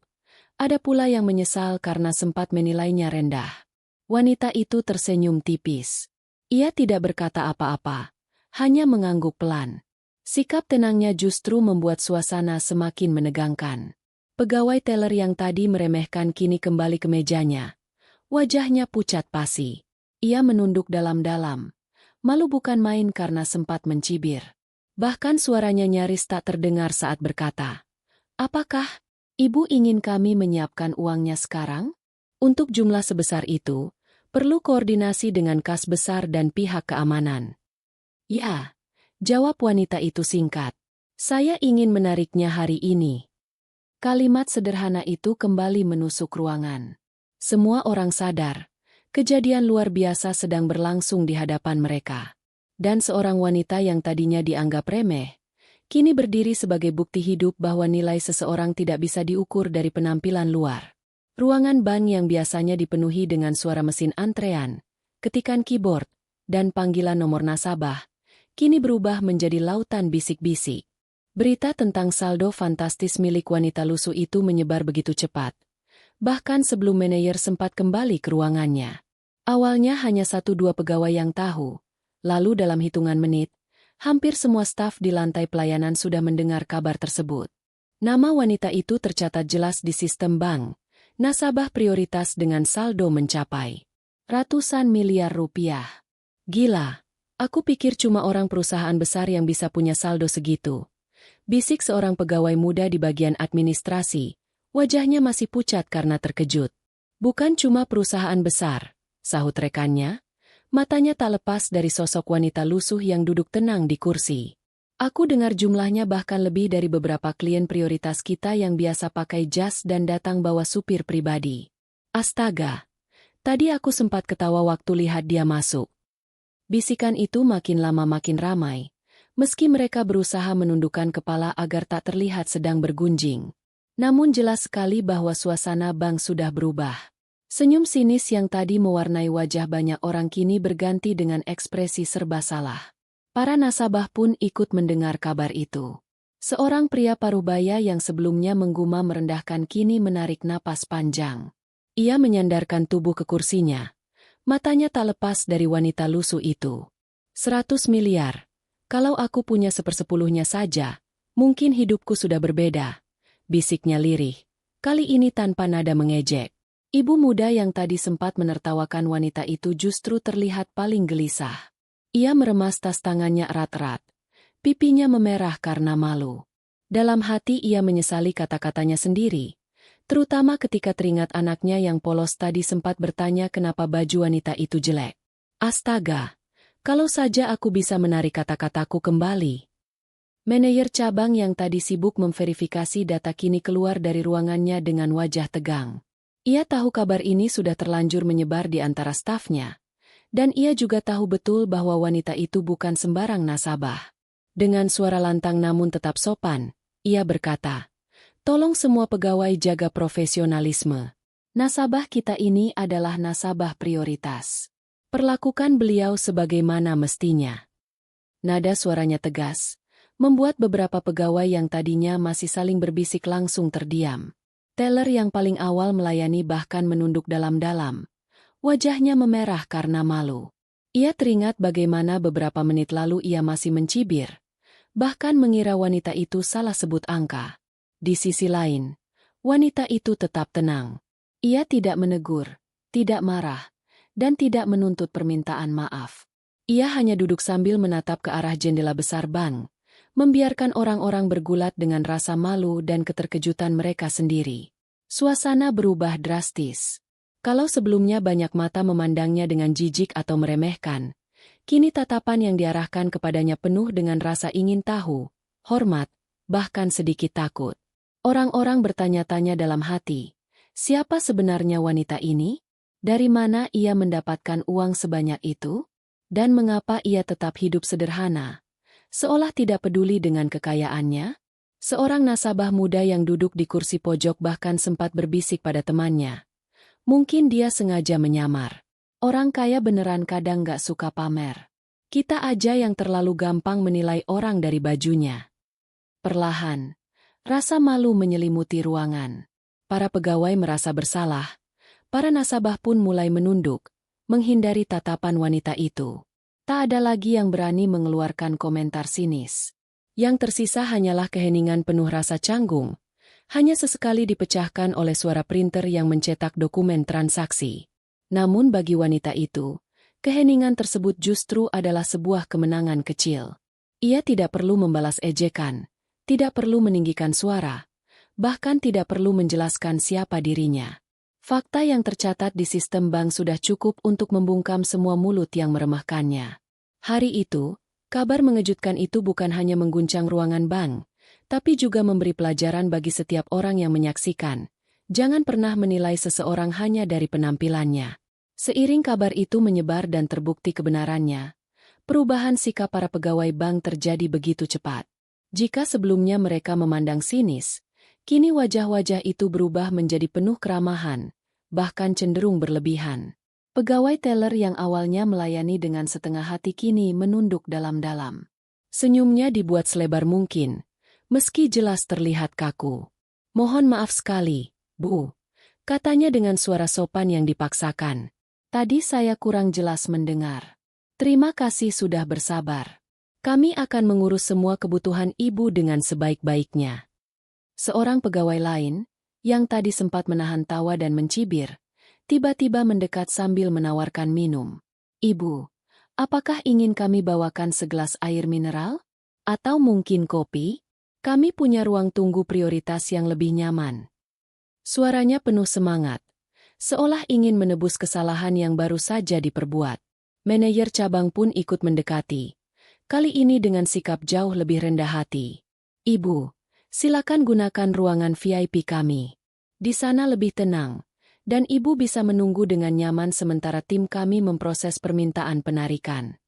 Ada pula yang menyesal karena sempat menilainya rendah. Wanita itu tersenyum tipis. Ia tidak berkata apa-apa, hanya mengangguk pelan. Sikap tenangnya justru membuat suasana semakin menegangkan. Pegawai teller yang tadi meremehkan kini kembali ke mejanya. Wajahnya pucat pasi. Ia menunduk dalam-dalam. Malu bukan main karena sempat mencibir. Bahkan suaranya nyaris tak terdengar saat berkata, "Apakah Ibu ingin kami menyiapkan uangnya sekarang? Untuk jumlah sebesar itu, perlu koordinasi dengan kas besar dan pihak keamanan." "Ya," jawab wanita itu singkat. "Saya ingin menariknya hari ini." Kalimat sederhana itu kembali menusuk ruangan. Semua orang sadar, kejadian luar biasa sedang berlangsung di hadapan mereka. Dan seorang wanita yang tadinya dianggap remeh, kini berdiri sebagai bukti hidup bahwa nilai seseorang tidak bisa diukur dari penampilan luar. Ruangan bank yang biasanya dipenuhi dengan suara mesin antrean, ketikan keyboard, dan panggilan nomor nasabah, kini berubah menjadi lautan bisik-bisik. Berita tentang saldo fantastis milik wanita lusuh itu menyebar begitu cepat. Bahkan sebelum manajer sempat kembali ke ruangannya. Awalnya hanya 1-2 pegawai yang tahu. Lalu dalam hitungan menit, hampir semua staf di lantai pelayanan sudah mendengar kabar tersebut. Nama wanita itu tercatat jelas di sistem bank. Nasabah prioritas dengan saldo mencapai ratusan miliar rupiah. "Gila, aku pikir cuma orang perusahaan besar yang bisa punya saldo segitu," bisik seorang pegawai muda di bagian administrasi. Wajahnya masih pucat karena terkejut. "Bukan cuma perusahaan besar," sahut rekannya. Matanya tak lepas dari sosok wanita lusuh yang duduk tenang di kursi. "Aku dengar jumlahnya bahkan lebih dari beberapa klien prioritas kita yang biasa pakai jas dan datang bawa supir pribadi. Astaga, tadi aku sempat ketawa waktu lihat dia masuk." Bisikan itu makin lama makin ramai, meski mereka berusaha menundukkan kepala agar tak terlihat sedang bergunjing. Namun jelas sekali bahwa suasana bank sudah berubah. Senyum sinis yang tadi mewarnai wajah banyak orang kini berganti dengan ekspresi serba salah. Para nasabah pun ikut mendengar kabar itu. Seorang pria parubaya yang sebelumnya menggumam merendahkan kini menarik napas panjang. Ia menyandarkan tubuh ke kursinya. Matanya tak lepas dari wanita lusuh itu. 100 miliar. Kalau aku punya 1/10-nya saja, mungkin hidupku sudah berbeda, bisiknya lirih. Kali ini tanpa nada mengejek. Ibu muda yang tadi sempat menertawakan wanita itu justru terlihat paling gelisah. Ia meremas tas tangannya erat-erat. Pipinya memerah karena malu. Dalam hati ia menyesali kata-katanya sendiri. Terutama ketika teringat anaknya yang polos tadi sempat bertanya kenapa baju wanita itu jelek. Astaga, kalau saja aku bisa menarik kata-kataku kembali. Manajer cabang yang tadi sibuk memverifikasi data kini keluar dari ruangannya dengan wajah tegang. Ia tahu kabar ini sudah terlanjur menyebar di antara stafnya. Dan ia juga tahu betul bahwa wanita itu bukan sembarang nasabah. Dengan suara lantang namun tetap sopan, ia berkata, "Tolong semua pegawai jaga profesionalisme. Nasabah kita ini adalah nasabah prioritas. Perlakukan beliau sebagaimana mestinya." Nada suaranya tegas, membuat beberapa pegawai yang tadinya masih saling berbisik langsung terdiam. Teller yang paling awal melayani bahkan menunduk dalam-dalam. Wajahnya memerah karena malu. Ia teringat bagaimana beberapa menit lalu ia masih mencibir, bahkan mengira wanita itu salah sebut angka. Di sisi lain, wanita itu tetap tenang. Ia tidak menegur, tidak marah, dan tidak menuntut permintaan maaf. Ia hanya duduk sambil menatap ke arah jendela besar bank, membiarkan orang-orang bergulat dengan rasa malu dan keterkejutan mereka sendiri. Suasana berubah drastis. Kalau sebelumnya banyak mata memandangnya dengan jijik atau meremehkan, kini tatapan yang diarahkan kepadanya penuh dengan rasa ingin tahu, hormat, bahkan sedikit takut. Orang-orang bertanya-tanya dalam hati, siapa sebenarnya wanita ini? Dari mana ia mendapatkan uang sebanyak itu? Dan mengapa ia tetap hidup sederhana? Seolah tidak peduli dengan kekayaannya, seorang nasabah muda yang duduk di kursi pojok bahkan sempat berbisik pada temannya. Mungkin dia sengaja menyamar. Orang kaya beneran kadang gak suka pamer. Kita aja yang terlalu gampang menilai orang dari bajunya. Perlahan, rasa malu menyelimuti ruangan. Para pegawai merasa bersalah. Para nasabah pun mulai menunduk, menghindari tatapan wanita itu. Tak ada lagi yang berani mengeluarkan komentar sinis. Yang tersisa hanyalah keheningan penuh rasa canggung, hanya sesekali dipecahkan oleh suara printer yang mencetak dokumen transaksi. Namun bagi wanita itu, keheningan tersebut justru adalah sebuah kemenangan kecil. Ia tidak perlu membalas ejekan, tidak perlu meninggikan suara, bahkan tidak perlu menjelaskan siapa dirinya. Fakta yang tercatat di sistem bank sudah cukup untuk membungkam semua mulut yang meremehkannya. Hari itu, kabar mengejutkan itu bukan hanya mengguncang ruangan bank, tapi juga memberi pelajaran bagi setiap orang yang menyaksikan. Jangan pernah menilai seseorang hanya dari penampilannya. Seiring kabar itu menyebar dan terbukti kebenarannya, perubahan sikap para pegawai bank terjadi begitu cepat. Jika sebelumnya mereka memandang sinis, kini wajah-wajah itu berubah menjadi penuh keramahan, bahkan cenderung berlebihan. Pegawai teller yang awalnya melayani dengan setengah hati kini menunduk dalam-dalam. Senyumnya dibuat selebar mungkin, meski jelas terlihat kaku. "Mohon maaf sekali, Bu," katanya dengan suara sopan yang dipaksakan. "Tadi saya kurang jelas mendengar. Terima kasih sudah bersabar. Kami akan mengurus semua kebutuhan Ibu dengan sebaik-baiknya." Seorang pegawai lain, yang tadi sempat menahan tawa dan mencibir, tiba-tiba mendekat sambil menawarkan minum. "Ibu, apakah ingin kami bawakan segelas air mineral? Atau mungkin kopi? Kami punya ruang tunggu prioritas yang lebih nyaman." Suaranya penuh semangat, seolah ingin menebus kesalahan yang baru saja diperbuat. Manajer cabang pun ikut mendekati, kali ini dengan sikap jauh lebih rendah hati. "Ibu, silakan gunakan ruangan VIP kami. Di sana lebih tenang, dan Ibu bisa menunggu dengan nyaman sementara tim kami memproses permintaan penarikan."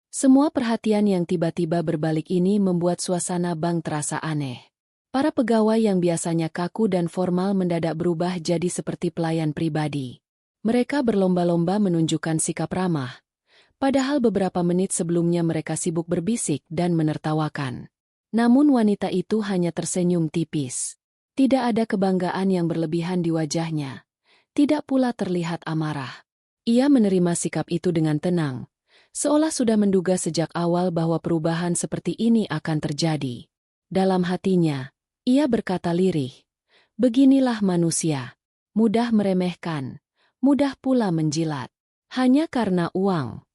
Semua perhatian yang tiba-tiba berbalik ini membuat suasana bank terasa aneh. Para pegawai yang biasanya kaku dan formal mendadak berubah jadi seperti pelayan pribadi. Mereka berlomba-lomba menunjukkan sikap ramah, padahal beberapa menit sebelumnya mereka sibuk berbisik dan menertawakan. Namun wanita itu hanya tersenyum tipis. Tidak ada kebanggaan yang berlebihan di wajahnya. Tidak pula terlihat amarah. Ia menerima sikap itu dengan tenang, seolah sudah menduga sejak awal bahwa perubahan seperti ini akan terjadi. Dalam hatinya, ia berkata lirih, "Beginilah manusia, mudah meremehkan, mudah pula menjilat, hanya karena uang."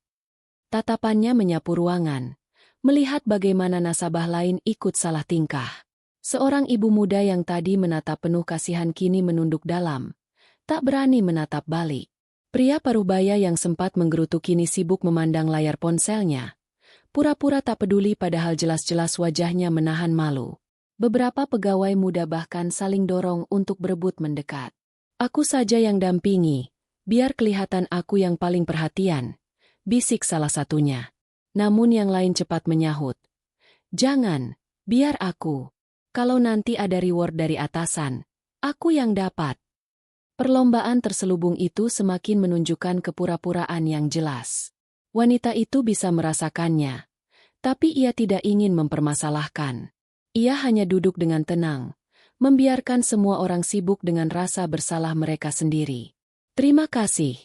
Tatapannya menyapu ruangan, melihat bagaimana nasabah lain ikut salah tingkah. Seorang ibu muda yang tadi menatap penuh kasihan kini menunduk dalam, tak berani menatap balik. Pria parubaya yang sempat menggerutu kini sibuk memandang layar ponselnya. Pura-pura tak peduli padahal jelas-jelas wajahnya menahan malu. Beberapa pegawai muda bahkan saling dorong untuk berebut mendekat. "Aku saja yang dampingi, biar kelihatan aku yang paling perhatian," bisik salah satunya. Namun yang lain cepat menyahut. "Jangan, biar aku. Kalau nanti ada reward dari atasan, aku yang dapat." Perlombaan terselubung itu semakin menunjukkan kepura-puraan yang jelas. Wanita itu bisa merasakannya, tapi ia tidak ingin mempermasalahkan. Ia hanya duduk dengan tenang, membiarkan semua orang sibuk dengan rasa bersalah mereka sendiri. "Terima kasih,"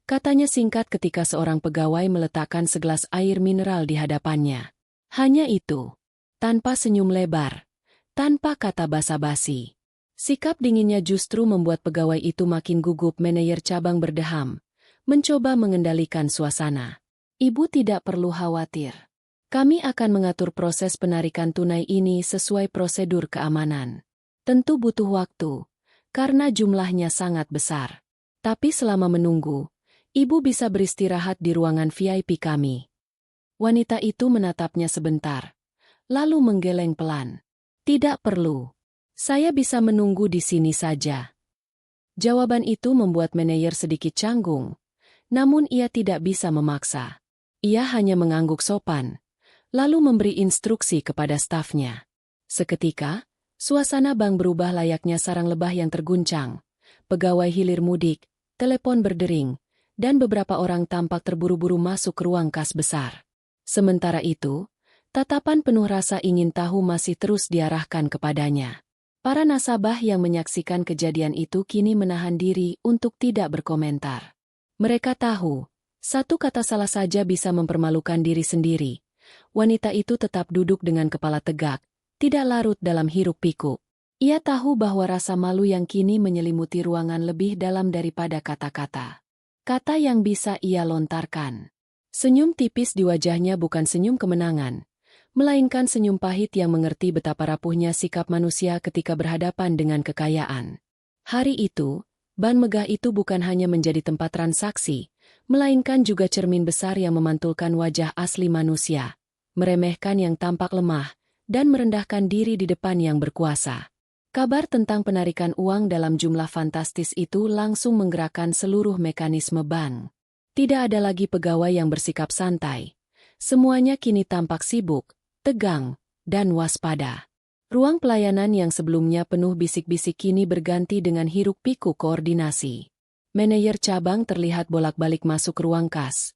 katanya singkat ketika seorang pegawai meletakkan segelas air mineral di hadapannya. Hanya itu, tanpa senyum lebar, tanpa kata basa-basi. Sikap dinginnya justru membuat pegawai itu makin gugup. Manajer cabang berdeham, mencoba mengendalikan suasana. "Ibu tidak perlu khawatir. Kami akan mengatur proses penarikan tunai ini sesuai prosedur keamanan. Tentu butuh waktu, karena jumlahnya sangat besar. Tapi selama menunggu, Ibu bisa beristirahat di ruangan VIP kami." Wanita itu menatapnya sebentar, lalu menggeleng pelan. "Tidak perlu. Saya bisa menunggu di sini saja." Jawaban itu membuat manajer sedikit canggung, namun ia tidak bisa memaksa. Ia hanya mengangguk sopan, lalu memberi instruksi kepada stafnya. Seketika, suasana bank berubah layaknya sarang lebah yang terguncang. Pegawai hilir mudik, telepon berdering, dan beberapa orang tampak terburu-buru masuk ke ruang kas besar. Sementara itu, tatapan penuh rasa ingin tahu masih terus diarahkan kepadanya. Para nasabah yang menyaksikan kejadian itu kini menahan diri untuk tidak berkomentar. Mereka tahu, satu kata salah saja bisa mempermalukan diri sendiri. Wanita itu tetap duduk dengan kepala tegak, tidak larut dalam hiruk-pikuk. Ia tahu bahwa rasa malu yang kini menyelimuti ruangan lebih dalam daripada kata-kata. Kata yang bisa ia lontarkan. Senyum tipis di wajahnya bukan senyum kemenangan, melainkan senyum pahit yang mengerti betapa rapuhnya sikap manusia ketika berhadapan dengan kekayaan. Hari itu, ban megah itu bukan hanya menjadi tempat transaksi, melainkan juga cermin besar yang memantulkan wajah asli manusia, meremehkan yang tampak lemah, dan merendahkan diri di depan yang berkuasa. Kabar tentang penarikan uang dalam jumlah fantastis itu langsung menggerakkan seluruh mekanisme bank. Tidak ada lagi pegawai yang bersikap santai. Semuanya kini tampak sibuk, tegang, dan waspada. Ruang pelayanan yang sebelumnya penuh bisik-bisik kini berganti dengan hiruk-pikuk koordinasi. Manajer cabang terlihat bolak-balik masuk ruang kas,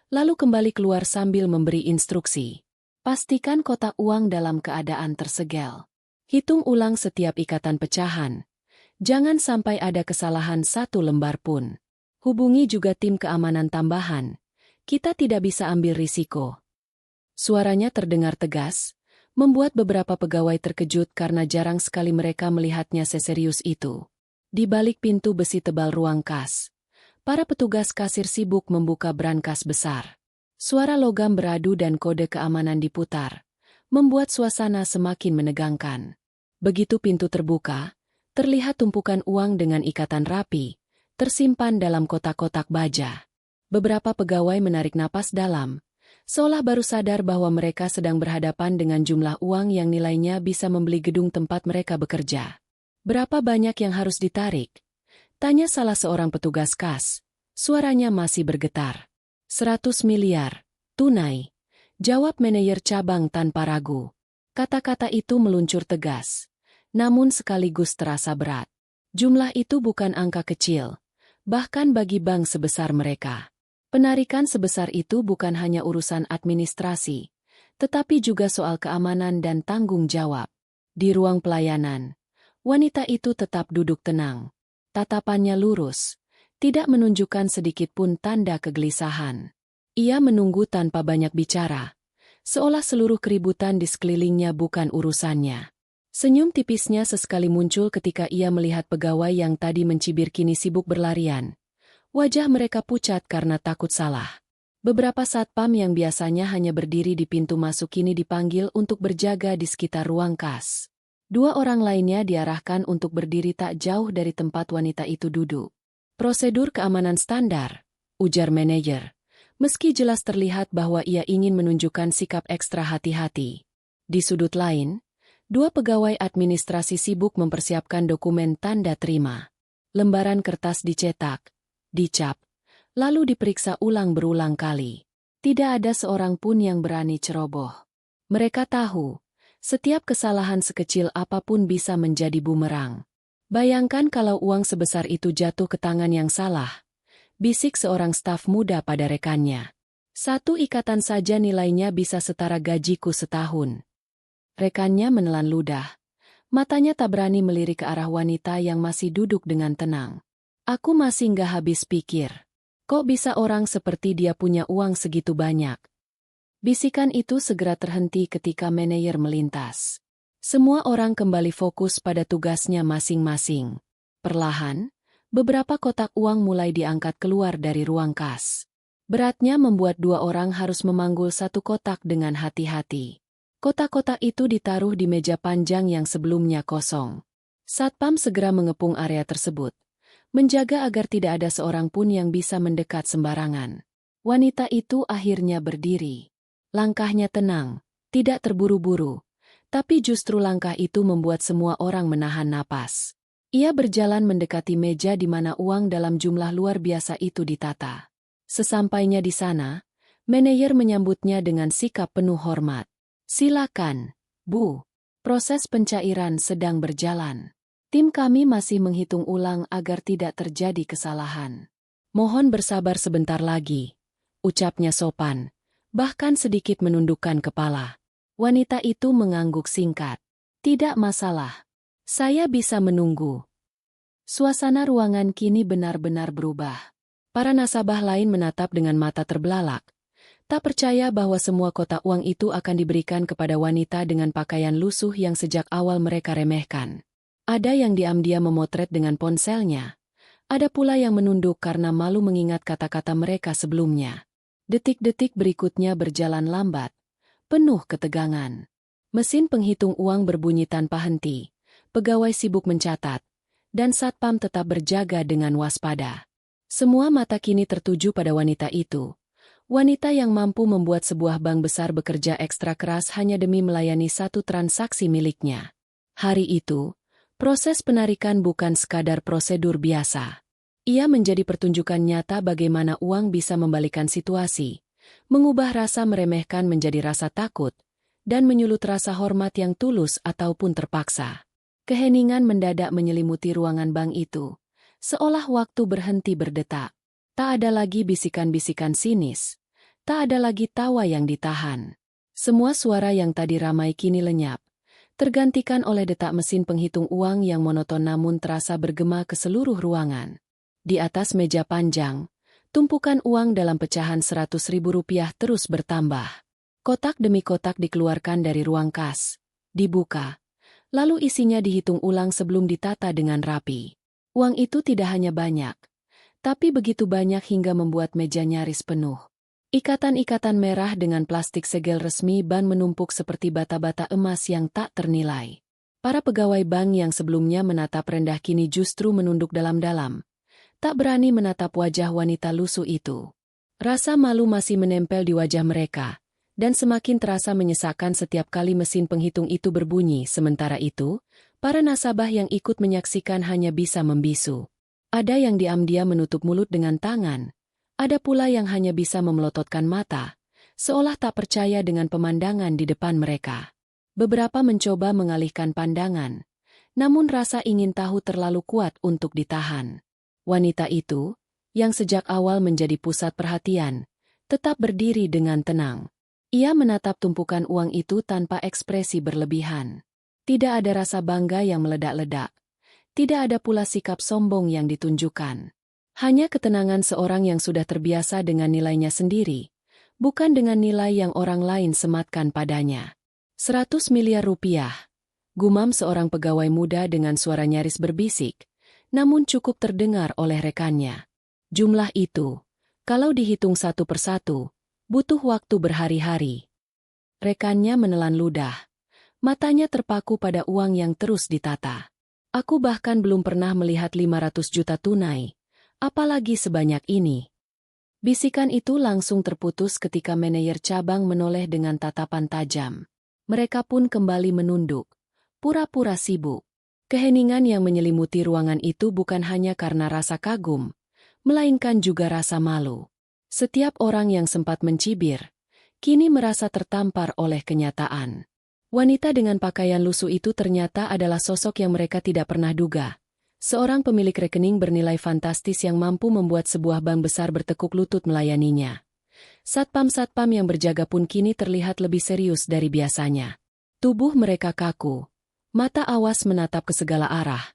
lalu kembali keluar sambil memberi instruksi. Pastikan kotak uang dalam keadaan tersegel. Hitung ulang setiap ikatan pecahan. Jangan sampai ada kesalahan satu lembar pun. Hubungi juga tim keamanan tambahan. Kita tidak bisa ambil risiko. Suaranya terdengar tegas, membuat beberapa pegawai terkejut karena jarang sekali mereka melihatnya seserius itu. Di balik pintu besi tebal ruang kas, para petugas kasir sibuk membuka brankas besar. Suara logam beradu dan kode keamanan diputar, membuat suasana semakin menegangkan. Begitu pintu terbuka, terlihat tumpukan uang dengan ikatan rapi, tersimpan dalam kotak-kotak baja. Beberapa pegawai menarik napas dalam, seolah baru sadar bahwa mereka sedang berhadapan dengan jumlah uang yang nilainya bisa membeli gedung tempat mereka bekerja. Berapa banyak yang harus ditarik? Tanya salah seorang petugas kas. Suaranya masih bergetar. 100 miliar, tunai. Jawab manajer cabang tanpa ragu. Kata-kata itu meluncur tegas, namun sekaligus terasa berat. Jumlah itu bukan angka kecil, bahkan bagi bank sebesar mereka. Penarikan sebesar itu bukan hanya urusan administrasi, tetapi juga soal keamanan dan tanggung jawab. Di ruang pelayanan, wanita itu tetap duduk tenang. Tatapannya lurus, tidak menunjukkan sedikitpun tanda kegelisahan. Ia menunggu tanpa banyak bicara, seolah seluruh keributan di sekelilingnya bukan urusannya. Senyum tipisnya sesekali muncul ketika ia melihat pegawai yang tadi mencibir kini sibuk berlarian. Wajah mereka pucat karena takut salah. Beberapa satpam yang biasanya hanya berdiri di pintu masuk kini dipanggil untuk berjaga di sekitar ruang kas. 2 orang lainnya diarahkan untuk berdiri tak jauh dari tempat wanita itu duduk. Prosedur keamanan standar, ujar manajer, meski jelas terlihat bahwa ia ingin menunjukkan sikap ekstra hati-hati. Di sudut lain, 2 pegawai administrasi sibuk mempersiapkan dokumen tanda terima. Lembaran kertas dicetak, dicap, lalu diperiksa ulang berulang kali. Tidak ada seorang pun yang berani ceroboh. Mereka tahu, setiap kesalahan sekecil apapun bisa menjadi bumerang. Bayangkan kalau uang sebesar itu jatuh ke tangan yang salah, bisik seorang staf muda pada rekannya. 1 ikatan saja nilainya bisa setara gajiku setahun. Rekannya menelan ludah. Matanya tak berani melirik ke arah wanita yang masih duduk dengan tenang. Aku masih nggak habis pikir. Kok bisa orang seperti dia punya uang segitu banyak? Bisikan itu segera terhenti ketika manajer melintas. Semua orang kembali fokus pada tugasnya masing-masing. Perlahan, beberapa kotak uang mulai diangkat keluar dari ruang kas. Beratnya membuat 2 orang harus memanggul 1 kotak dengan hati-hati. Kotak-kotak itu ditaruh di meja panjang yang sebelumnya kosong. Satpam segera mengepung area tersebut, menjaga agar tidak ada seorang pun yang bisa mendekat sembarangan. Wanita itu akhirnya berdiri. Langkahnya tenang, tidak terburu-buru, tapi justru langkah itu membuat semua orang menahan napas. Ia berjalan mendekati meja di mana uang dalam jumlah luar biasa itu ditata. Sesampainya di sana, manajer menyambutnya dengan sikap penuh hormat. Silakan, Bu. Proses pencairan sedang berjalan. Tim kami masih menghitung ulang agar tidak terjadi kesalahan. Mohon bersabar sebentar lagi, ucapnya sopan, bahkan sedikit menundukkan kepala. Wanita itu mengangguk singkat. Tidak masalah. Saya bisa menunggu. Suasana ruangan kini benar-benar berubah. Para nasabah lain menatap dengan mata terbelalak. Tak percaya bahwa semua kotak uang itu akan diberikan kepada wanita dengan pakaian lusuh yang sejak awal mereka remehkan. Ada yang diam-diam memotret dengan ponselnya. Ada pula yang menunduk karena malu mengingat kata-kata mereka sebelumnya. Detik-detik berikutnya berjalan lambat, penuh ketegangan. Mesin penghitung uang berbunyi tanpa henti. Pegawai sibuk mencatat, dan satpam tetap berjaga dengan waspada. Semua mata kini tertuju pada wanita itu. Wanita yang mampu membuat sebuah bank besar bekerja ekstra keras hanya demi melayani satu transaksi miliknya. Hari itu, proses penarikan bukan sekadar prosedur biasa. Ia menjadi pertunjukan nyata bagaimana uang bisa membalikan situasi, mengubah rasa meremehkan menjadi rasa takut, dan menyulut rasa hormat yang tulus ataupun terpaksa. Keheningan mendadak menyelimuti ruangan bank itu, seolah waktu berhenti berdetak. Tak ada lagi bisikan-bisikan sinis. Tak ada lagi tawa yang ditahan. Semua suara yang tadi ramai kini lenyap, tergantikan oleh detak mesin penghitung uang yang monoton namun terasa bergema ke seluruh ruangan. Di atas meja panjang, tumpukan uang dalam pecahan Rp100.000 terus bertambah. Kotak demi kotak dikeluarkan dari ruang kas, dibuka, lalu isinya dihitung ulang sebelum ditata dengan rapi. Uang itu tidak hanya banyak, tapi begitu banyak hingga membuat meja nyaris penuh. Ikatan-ikatan merah dengan plastik segel resmi bank menumpuk seperti bata-bata emas yang tak ternilai. Para pegawai bank yang sebelumnya menatap rendah kini justru menunduk dalam-dalam, tak berani menatap wajah wanita lusuh itu. Rasa malu masih menempel di wajah mereka, dan semakin terasa menyesakkan setiap kali mesin penghitung itu berbunyi. Sementara itu, para nasabah yang ikut menyaksikan hanya bisa membisu. Ada yang diam-diam menutup mulut dengan tangan, ada pula yang hanya bisa memelototkan mata, seolah tak percaya dengan pemandangan di depan mereka. Beberapa mencoba mengalihkan pandangan, namun rasa ingin tahu terlalu kuat untuk ditahan. Wanita itu, yang sejak awal menjadi pusat perhatian, tetap berdiri dengan tenang. Ia menatap tumpukan uang itu tanpa ekspresi berlebihan. Tidak ada rasa bangga yang meledak-ledak. Tidak ada pula sikap sombong yang ditunjukkan. Hanya ketenangan seorang yang sudah terbiasa dengan nilainya sendiri, bukan dengan nilai yang orang lain sematkan padanya. 100 miliar rupiah, gumam seorang pegawai muda dengan suara nyaris berbisik, namun cukup terdengar oleh rekannya. Jumlah itu, kalau dihitung satu persatu, butuh waktu berhari-hari. Rekannya menelan ludah. Matanya terpaku pada uang yang terus ditata. Aku bahkan belum pernah melihat 500 juta tunai, apalagi sebanyak ini. Bisikan itu langsung terputus ketika manajer cabang menoleh dengan tatapan tajam. Mereka pun kembali menunduk, pura-pura sibuk. Keheningan yang menyelimuti ruangan itu bukan hanya karena rasa kagum, melainkan juga rasa malu. Setiap orang yang sempat mencibir, kini merasa tertampar oleh kenyataan. Wanita dengan pakaian lusuh itu ternyata adalah sosok yang mereka tidak pernah duga. Seorang pemilik rekening bernilai fantastis yang mampu membuat sebuah bank besar bertekuk lutut melayaninya. Satpam-satpam yang berjaga pun kini terlihat lebih serius dari biasanya. Tubuh mereka kaku, mata awas menatap ke segala arah,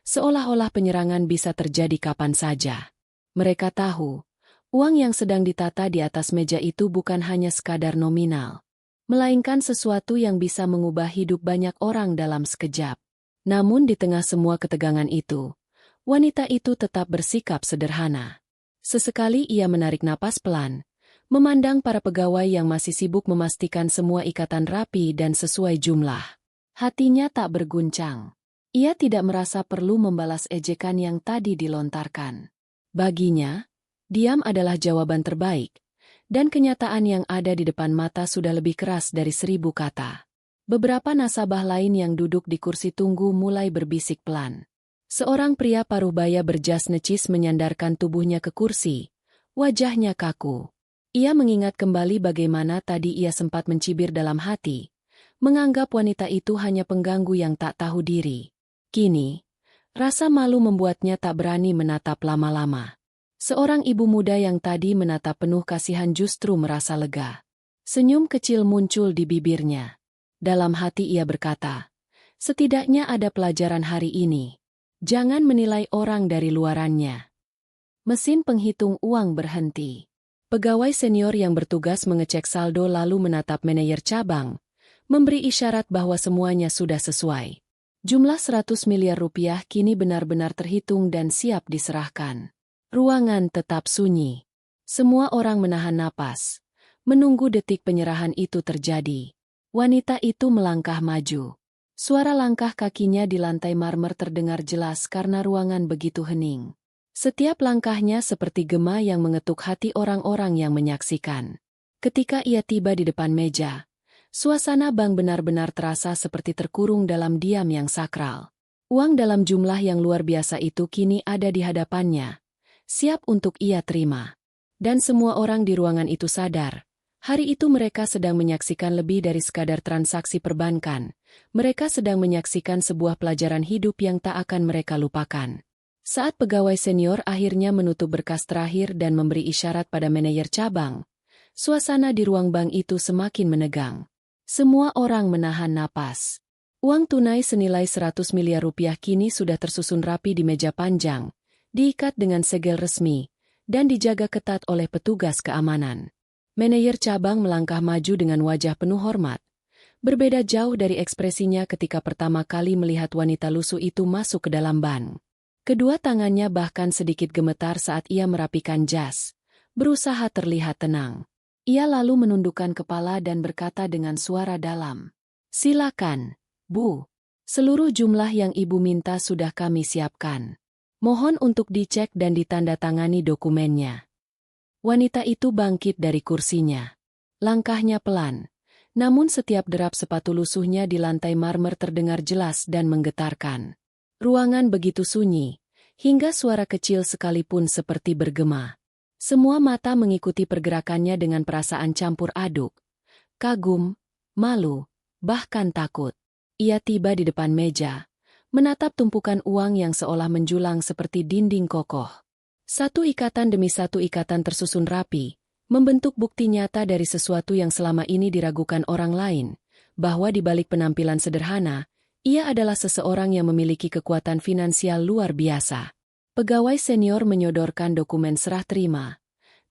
seolah-olah penyerangan bisa terjadi kapan saja. Mereka tahu, uang yang sedang ditata di atas meja itu bukan hanya sekadar nominal, melainkan sesuatu yang bisa mengubah hidup banyak orang dalam sekejap. Namun di tengah semua ketegangan itu, wanita itu tetap bersikap sederhana. Sesekali ia menarik napas pelan, memandang para pegawai yang masih sibuk memastikan semua ikatan rapi dan sesuai jumlah. Hatinya tak berguncang. Ia tidak merasa perlu membalas ejekan yang tadi dilontarkan. Baginya, diam adalah jawaban terbaik. Dan kenyataan yang ada di depan mata sudah lebih keras dari 1000 kata. Beberapa nasabah lain yang duduk di kursi tunggu mulai berbisik pelan. Seorang pria paruh baya berjas necis menyandarkan tubuhnya ke kursi. Wajahnya kaku. Ia mengingat kembali bagaimana tadi ia sempat mencibir dalam hati, menganggap wanita itu hanya pengganggu yang tak tahu diri. Kini, rasa malu membuatnya tak berani menatap lama-lama. Seorang ibu muda yang tadi menatap penuh kasihan justru merasa lega. Senyum kecil muncul di bibirnya. Dalam hati ia berkata, setidaknya ada pelajaran hari ini. Jangan menilai orang dari luarannya. Mesin penghitung uang berhenti. Pegawai senior yang bertugas mengecek saldo lalu menatap manajer cabang, memberi isyarat bahwa semuanya sudah sesuai. Jumlah 100 miliar rupiah kini benar-benar terhitung dan siap diserahkan. Ruangan tetap sunyi. Semua orang menahan napas, menunggu detik penyerahan itu terjadi. Wanita itu melangkah maju. Suara langkah kakinya di lantai marmer terdengar jelas karena ruangan begitu hening. Setiap langkahnya seperti gema yang mengetuk hati orang-orang yang menyaksikan. Ketika ia tiba di depan meja, suasana bank benar-benar terasa seperti terkurung dalam diam yang sakral. Uang dalam jumlah yang luar biasa itu kini ada di hadapannya, siap untuk ia terima. Dan semua orang di ruangan itu sadar, hari itu mereka sedang menyaksikan lebih dari sekadar transaksi perbankan. Mereka sedang menyaksikan sebuah pelajaran hidup yang tak akan mereka lupakan. Saat pegawai senior akhirnya menutup berkas terakhir dan memberi isyarat pada manajer cabang, suasana di ruang bank itu semakin menegang. Semua orang menahan napas. Uang tunai senilai 100 miliar rupiah kini sudah tersusun rapi di meja panjang, diikat dengan segel resmi, dan dijaga ketat oleh petugas keamanan. Manajer cabang melangkah maju dengan wajah penuh hormat. Berbeda jauh dari ekspresinya ketika pertama kali melihat wanita lusuh itu masuk ke dalam bank. Kedua tangannya bahkan sedikit gemetar saat ia merapikan jas, berusaha terlihat tenang. Ia lalu menundukkan kepala dan berkata dengan suara dalam, "Silakan, Bu. Seluruh jumlah yang Ibu minta sudah kami siapkan. Mohon untuk dicek dan ditandatangani dokumennya." Wanita itu bangkit dari kursinya. Langkahnya pelan, namun setiap derap sepatu lusuhnya di lantai marmer terdengar jelas dan menggetarkan. Ruangan begitu sunyi, hingga suara kecil sekalipun seperti bergema. Semua mata mengikuti pergerakannya dengan perasaan campur aduk. Kagum, malu, bahkan takut. Ia tiba di depan meja, menatap tumpukan uang yang seolah menjulang seperti dinding kokoh. Satu ikatan demi satu ikatan tersusun rapi, membentuk bukti nyata dari sesuatu yang selama ini diragukan orang lain, bahwa di balik penampilan sederhana, ia adalah seseorang yang memiliki kekuatan finansial luar biasa. Pegawai senior menyodorkan dokumen serah terima.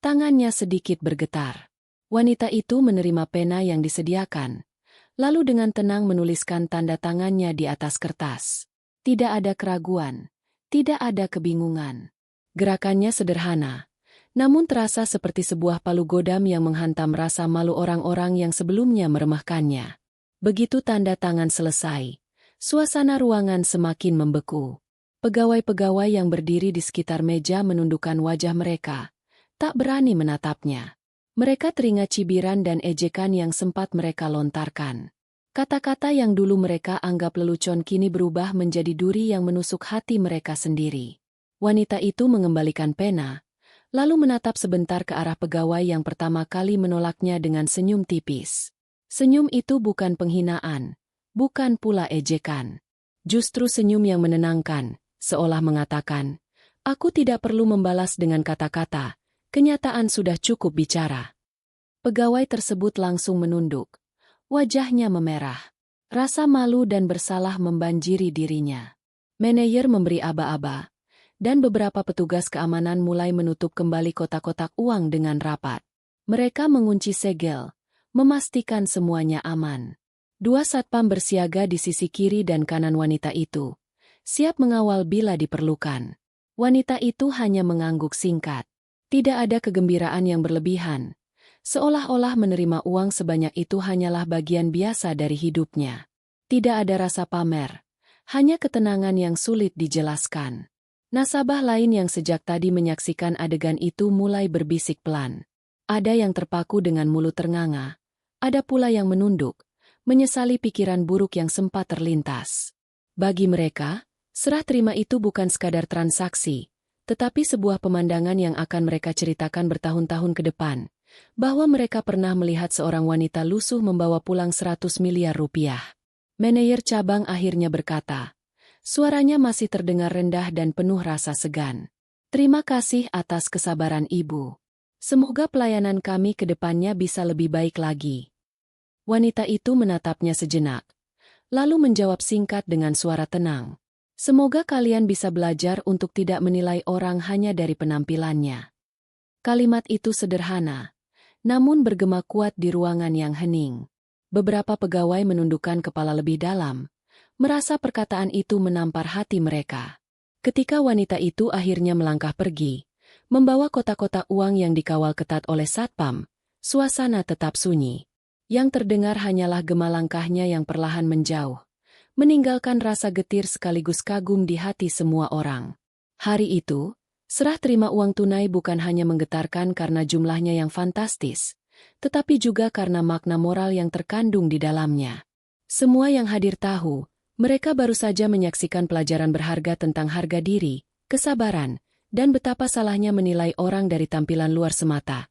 Tangannya sedikit bergetar. Wanita itu menerima pena yang disediakan, lalu dengan tenang menuliskan tanda tangannya di atas kertas. Tidak ada keraguan, tidak ada kebingungan. Gerakannya sederhana, namun terasa seperti sebuah palu godam yang menghantam rasa malu orang-orang yang sebelumnya meremehkannya. Begitu tanda tangan selesai, suasana ruangan semakin membeku. Pegawai-pegawai yang berdiri di sekitar meja menundukkan wajah mereka, tak berani menatapnya. Mereka teringat cibiran dan ejekan yang sempat mereka lontarkan. Kata-kata yang dulu mereka anggap lelucon kini berubah menjadi duri yang menusuk hati mereka sendiri. Wanita itu mengembalikan pena, lalu menatap sebentar ke arah pegawai yang pertama kali menolaknya dengan senyum tipis. Senyum itu bukan penghinaan, bukan pula ejekan. Justru senyum yang menenangkan, seolah mengatakan, "Aku tidak perlu membalas dengan kata-kata, kenyataan sudah cukup bicara." Pegawai tersebut langsung menunduk. Wajahnya memerah. Rasa malu dan bersalah membanjiri dirinya. Manajer memberi aba-aba, dan beberapa petugas keamanan mulai menutup kembali kotak-kotak uang dengan rapat. Mereka mengunci segel, memastikan semuanya aman. Dua satpam bersiaga di sisi kiri dan kanan wanita itu, siap mengawal bila diperlukan. Wanita itu hanya mengangguk singkat. Tidak ada kegembiraan yang berlebihan, seolah-olah menerima uang sebanyak itu hanyalah bagian biasa dari hidupnya. Tidak ada rasa pamer, hanya ketenangan yang sulit dijelaskan. Nasabah lain yang sejak tadi menyaksikan adegan itu mulai berbisik pelan. Ada yang terpaku dengan mulut ternganga, ada pula yang menunduk, menyesali pikiran buruk yang sempat terlintas. Bagi mereka, serah terima itu bukan sekadar transaksi, tetapi sebuah pemandangan yang akan mereka ceritakan bertahun-tahun ke depan, bahwa mereka pernah melihat seorang wanita lusuh membawa pulang 100 miliar rupiah. Manajer cabang akhirnya berkata, suaranya masih terdengar rendah dan penuh rasa segan. Terima kasih atas kesabaran Ibu. Semoga pelayanan kami ke depannya bisa lebih baik lagi. Wanita itu menatapnya sejenak, lalu menjawab singkat dengan suara tenang. Semoga kalian bisa belajar untuk tidak menilai orang hanya dari penampilannya. Kalimat itu sederhana, namun bergema kuat di ruangan yang hening. Beberapa pegawai menundukkan kepala lebih dalam, merasa perkataan itu menampar hati mereka. Ketika wanita itu akhirnya melangkah pergi, membawa kotak-kotak uang yang dikawal ketat oleh satpam, suasana tetap sunyi. Yang terdengar hanyalah gema langkahnya yang perlahan menjauh, meninggalkan rasa getir sekaligus kagum di hati semua orang. Hari itu, serah terima uang tunai bukan hanya menggetarkan karena jumlahnya yang fantastis, tetapi juga karena makna moral yang terkandung di dalamnya. Semua yang hadir tahu, mereka baru saja menyaksikan pelajaran berharga tentang harga diri, kesabaran, dan betapa salahnya menilai orang dari tampilan luar semata.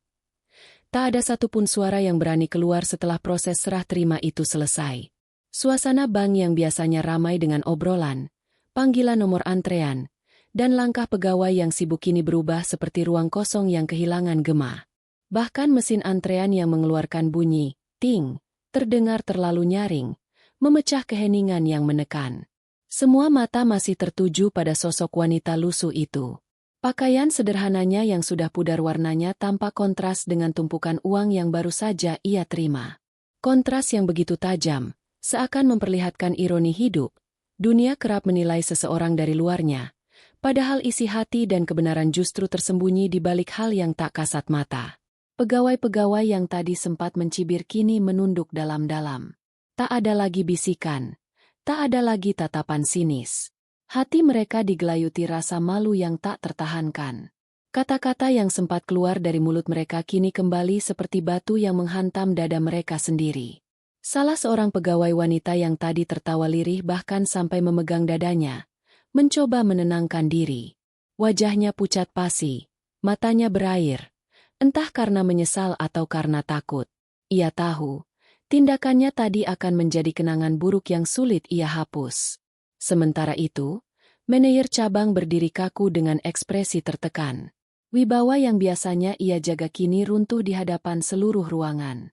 Tak ada satupun suara yang berani keluar setelah proses serah terima itu selesai. Suasana bank yang biasanya ramai dengan obrolan, panggilan nomor antrean, dan langkah pegawai yang sibuk kini berubah seperti ruang kosong yang kehilangan gema. Bahkan mesin antrean yang mengeluarkan bunyi, ting, terdengar terlalu nyaring, memecah keheningan yang menekan. Semua mata masih tertuju pada sosok wanita lusuh itu. Pakaian sederhananya yang sudah pudar warnanya tampak kontras dengan tumpukan uang yang baru saja ia terima. Kontras yang begitu tajam, seakan memperlihatkan ironi hidup. Dunia kerap menilai seseorang dari luarnya, padahal isi hati dan kebenaran justru tersembunyi di balik hal yang tak kasat mata. Pegawai-pegawai yang tadi sempat mencibir kini menunduk dalam-dalam. Tak ada lagi bisikan, tak ada lagi tatapan sinis. Hati mereka digelayuti rasa malu yang tak tertahankan. Kata-kata yang sempat keluar dari mulut mereka kini kembali seperti batu yang menghantam dada mereka sendiri. Salah seorang pegawai wanita yang tadi tertawa lirih bahkan sampai memegang dadanya, mencoba menenangkan diri. Wajahnya pucat pasi, matanya berair. Entah karena menyesal atau karena takut. Ia tahu, tindakannya tadi akan menjadi kenangan buruk yang sulit ia hapus. Sementara itu, manajer cabang berdiri kaku dengan ekspresi tertekan. Wibawa yang biasanya ia jaga kini runtuh di hadapan seluruh ruangan.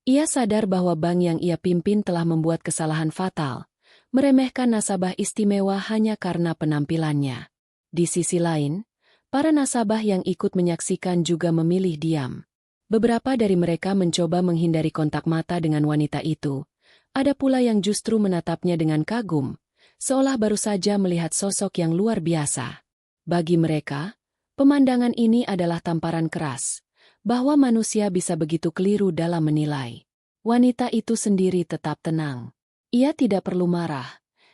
Ia sadar bahwa bank yang ia pimpin telah membuat kesalahan fatal, meremehkan nasabah istimewa hanya karena penampilannya. Di sisi lain, para nasabah yang ikut menyaksikan juga memilih diam. Beberapa dari mereka mencoba menghindari kontak mata dengan wanita itu. Ada pula yang justru menatapnya dengan kagum, seolah baru saja melihat sosok yang luar biasa. Bagi mereka, pemandangan ini adalah tamparan keras, bahwa manusia bisa begitu keliru dalam menilai. Wanita itu sendiri tetap tenang. Ia tidak perlu marah,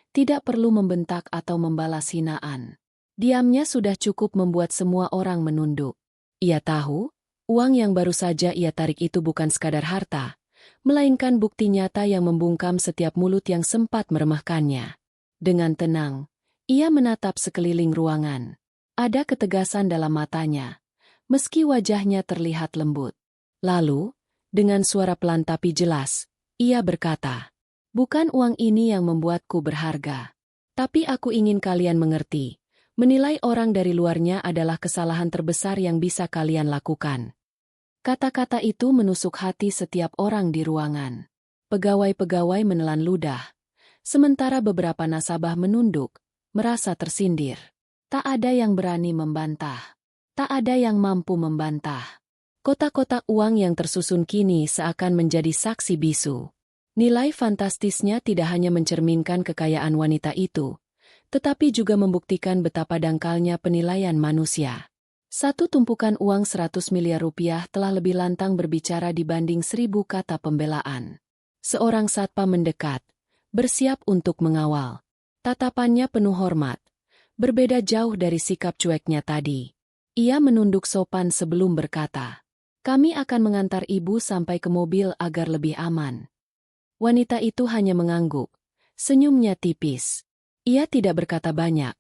tidak perlu membentak atau membalas hinaan. Diamnya sudah cukup membuat semua orang menunduk. Ia tahu, uang yang baru saja ia tarik itu bukan sekadar harta, melainkan bukti nyata yang membungkam setiap mulut yang sempat meremehkannya. Dengan tenang, ia menatap sekeliling ruangan. Ada ketegasan dalam matanya, meski wajahnya terlihat lembut. Lalu, dengan suara pelan tapi jelas, ia berkata, "Bukan uang ini yang membuatku berharga. Tapi aku ingin kalian mengerti. Menilai orang dari luarnya adalah kesalahan terbesar yang bisa kalian lakukan." Kata-kata itu menusuk hati setiap orang di ruangan. Pegawai-pegawai menelan ludah, sementara beberapa nasabah menunduk, merasa tersindir. Tak ada yang berani membantah. Tak ada yang mampu membantah. Kotak-kotak uang yang tersusun kini seakan menjadi saksi bisu. Nilai fantastisnya tidak hanya mencerminkan kekayaan wanita itu, tetapi juga membuktikan betapa dangkalnya penilaian manusia. Satu tumpukan uang 100 miliar rupiah telah lebih lantang berbicara dibanding 1000 kata pembelaan. Seorang satpam mendekat, bersiap untuk mengawal. Tatapannya penuh hormat, berbeda jauh dari sikap cueknya tadi. Ia menunduk sopan sebelum berkata, "Kami akan mengantar ibu sampai ke mobil agar lebih aman." Wanita itu hanya mengangguk, senyumnya tipis. Ia tidak berkata banyak,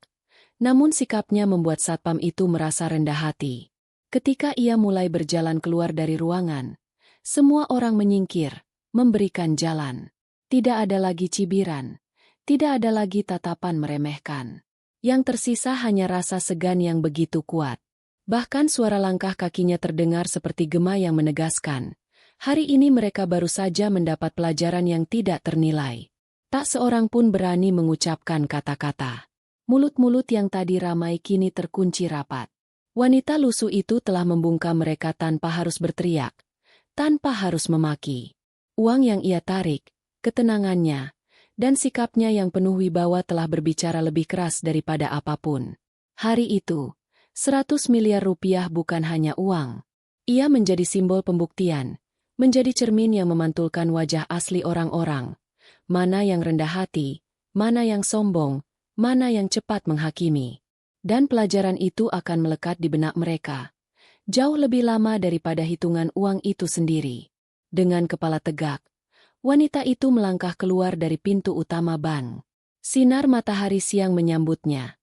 namun sikapnya membuat satpam itu merasa rendah hati. Ketika ia mulai berjalan keluar dari ruangan, semua orang menyingkir, memberikan jalan. Tidak ada lagi cibiran, tidak ada lagi tatapan meremehkan. Yang tersisa hanya rasa segan yang begitu kuat. Bahkan suara langkah kakinya terdengar seperti gema yang menegaskan. Hari ini mereka baru saja mendapat pelajaran yang tidak ternilai. Tak seorang pun berani mengucapkan kata-kata. Mulut-mulut yang tadi ramai kini terkunci rapat. Wanita lusuh itu telah membungkam mereka tanpa harus berteriak, tanpa harus memaki. Uang yang ia tarik, ketenangannya, dan sikapnya yang penuh wibawa telah berbicara lebih keras daripada apapun. Hari itu, 100 miliar rupiah bukan hanya uang. Ia menjadi simbol pembuktian, menjadi cermin yang memantulkan wajah asli orang-orang. Mana yang rendah hati, mana yang sombong, mana yang cepat menghakimi. Dan pelajaran itu akan melekat di benak mereka. Jauh lebih lama daripada hitungan uang itu sendiri. Dengan kepala tegak, wanita itu melangkah keluar dari pintu utama bank. Sinar matahari siang menyambutnya.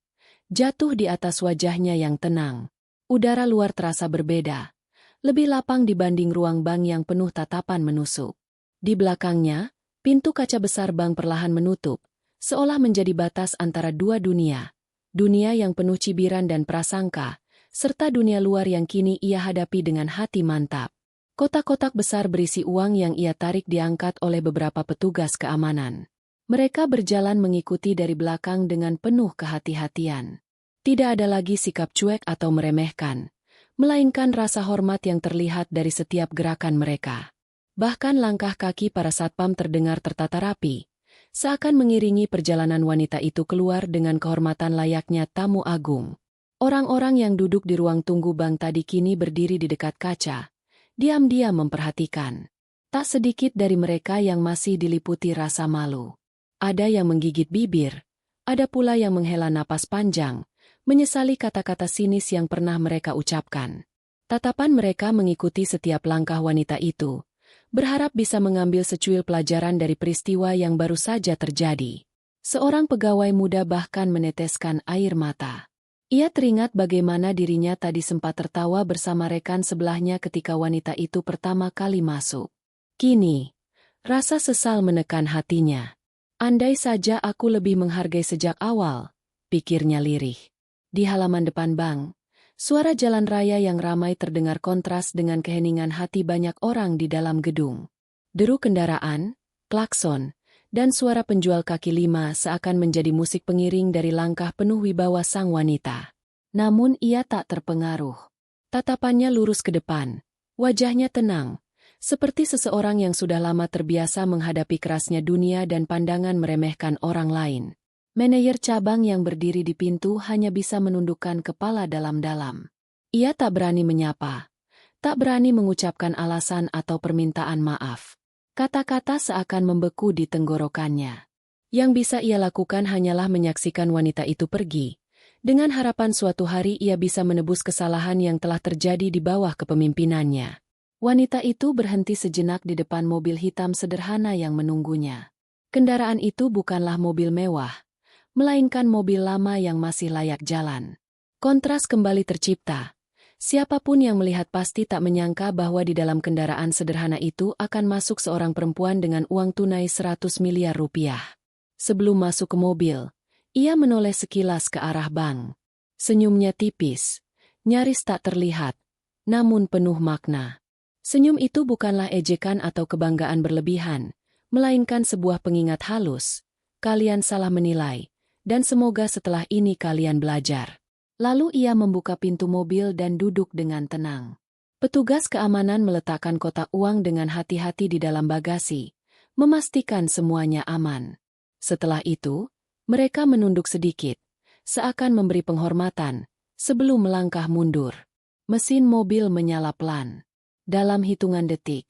Jatuh di atas wajahnya yang tenang. Udara luar terasa berbeda. Lebih lapang dibanding ruang bank yang penuh tatapan menusuk. Di belakangnya, pintu kaca besar bank perlahan menutup, seolah menjadi batas antara dua dunia. Dunia yang penuh cibiran dan prasangka, serta dunia luar yang kini ia hadapi dengan hati mantap. Kotak-kotak besar berisi uang yang ia tarik diangkat oleh beberapa petugas keamanan. Mereka berjalan mengikuti dari belakang dengan penuh kehati-hatian. Tidak ada lagi sikap cuek atau meremehkan, melainkan rasa hormat yang terlihat dari setiap gerakan mereka. Bahkan langkah kaki para satpam terdengar tertata rapi, seakan mengiringi perjalanan wanita itu keluar dengan kehormatan layaknya tamu agung. Orang-orang yang duduk di ruang tunggu bank tadi kini berdiri di dekat kaca, diam-diam memperhatikan. Tak sedikit dari mereka yang masih diliputi rasa malu. Ada yang menggigit bibir, ada pula yang menghela napas panjang, menyesali kata-kata sinis yang pernah mereka ucapkan. Tatapan mereka mengikuti setiap langkah wanita itu, berharap bisa mengambil secuil pelajaran dari peristiwa yang baru saja terjadi. Seorang pegawai muda bahkan meneteskan air mata. Ia teringat bagaimana dirinya tadi sempat tertawa bersama rekan sebelahnya ketika wanita itu pertama kali masuk. Kini, rasa sesal menekan hatinya. Andai saja aku lebih menghargai sejak awal, pikirnya lirih. Di halaman depan bank, suara jalan raya yang ramai terdengar kontras dengan keheningan hati banyak orang di dalam gedung. Deru kendaraan, klakson, dan suara penjual kaki lima seakan menjadi musik pengiring dari langkah penuh wibawa sang wanita. Namun ia tak terpengaruh. Tatapannya lurus ke depan, wajahnya tenang, seperti seseorang yang sudah lama terbiasa menghadapi kerasnya dunia dan pandangan meremehkan orang lain. Manajer cabang yang berdiri di pintu hanya bisa menundukkan kepala dalam-dalam. Ia tak berani menyapa, tak berani mengucapkan alasan atau permintaan maaf. Kata-kata seakan membeku di tenggorokannya. Yang bisa ia lakukan hanyalah menyaksikan wanita itu pergi, dengan harapan suatu hari ia bisa menebus kesalahan yang telah terjadi di bawah kepemimpinannya. Wanita itu berhenti sejenak di depan mobil hitam sederhana yang menunggunya. Kendaraan itu bukanlah mobil mewah, melainkan mobil lama yang masih layak jalan. Kontras kembali tercipta. Siapapun yang melihat pasti tak menyangka bahwa di dalam kendaraan sederhana itu akan masuk seorang perempuan dengan uang tunai 100 miliar rupiah. Sebelum masuk ke mobil, ia menoleh sekilas ke arah bank. Senyumnya tipis, nyaris tak terlihat, namun penuh makna. Senyum itu bukanlah ejekan atau kebanggaan berlebihan, melainkan sebuah pengingat halus. Kalian salah menilai, dan semoga setelah ini kalian belajar. Lalu ia membuka pintu mobil dan duduk dengan tenang. Petugas keamanan meletakkan kotak uang dengan hati-hati di dalam bagasi, memastikan semuanya aman. Setelah itu, mereka menunduk sedikit, seakan memberi penghormatan, sebelum melangkah mundur. Mesin mobil menyala pelan. Dalam hitungan detik,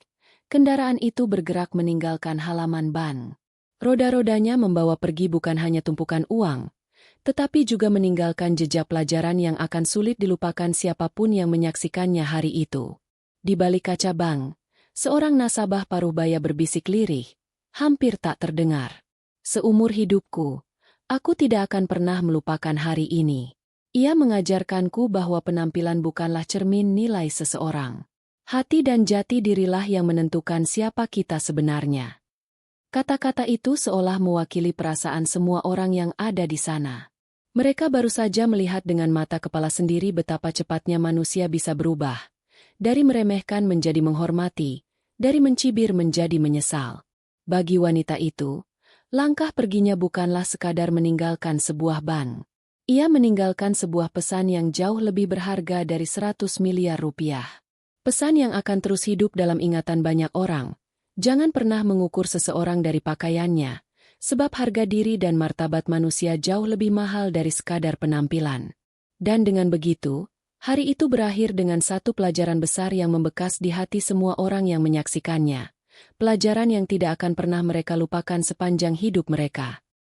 kendaraan itu bergerak meninggalkan halaman bank. Roda-rodanya membawa pergi bukan hanya tumpukan uang, tetapi juga meninggalkan jejak pelajaran yang akan sulit dilupakan siapapun yang menyaksikannya hari itu. Di balik kaca bank, seorang nasabah paruh baya berbisik lirih, hampir tak terdengar. Seumur hidupku, aku tidak akan pernah melupakan hari ini. Ia mengajarkanku bahwa penampilan bukanlah cermin nilai seseorang. Hati dan jati dirilah yang menentukan siapa kita sebenarnya. Kata-kata itu seolah mewakili perasaan semua orang yang ada di sana. Mereka baru saja melihat dengan mata kepala sendiri betapa cepatnya manusia bisa berubah. Dari meremehkan menjadi menghormati, dari mencibir menjadi menyesal. Bagi wanita itu, langkah perginya bukanlah sekadar meninggalkan sebuah bank. Ia meninggalkan sebuah pesan yang jauh lebih berharga dari 100 miliar rupiah. Pesan yang akan terus hidup dalam ingatan banyak orang. Jangan pernah mengukur seseorang dari pakaiannya. Sebab harga diri dan martabat manusia jauh lebih mahal dari sekadar penampilan. Dan dengan begitu, hari itu berakhir dengan satu pelajaran besar yang membekas di hati semua orang yang menyaksikannya. Pelajaran yang tidak akan pernah mereka lupakan sepanjang hidup mereka.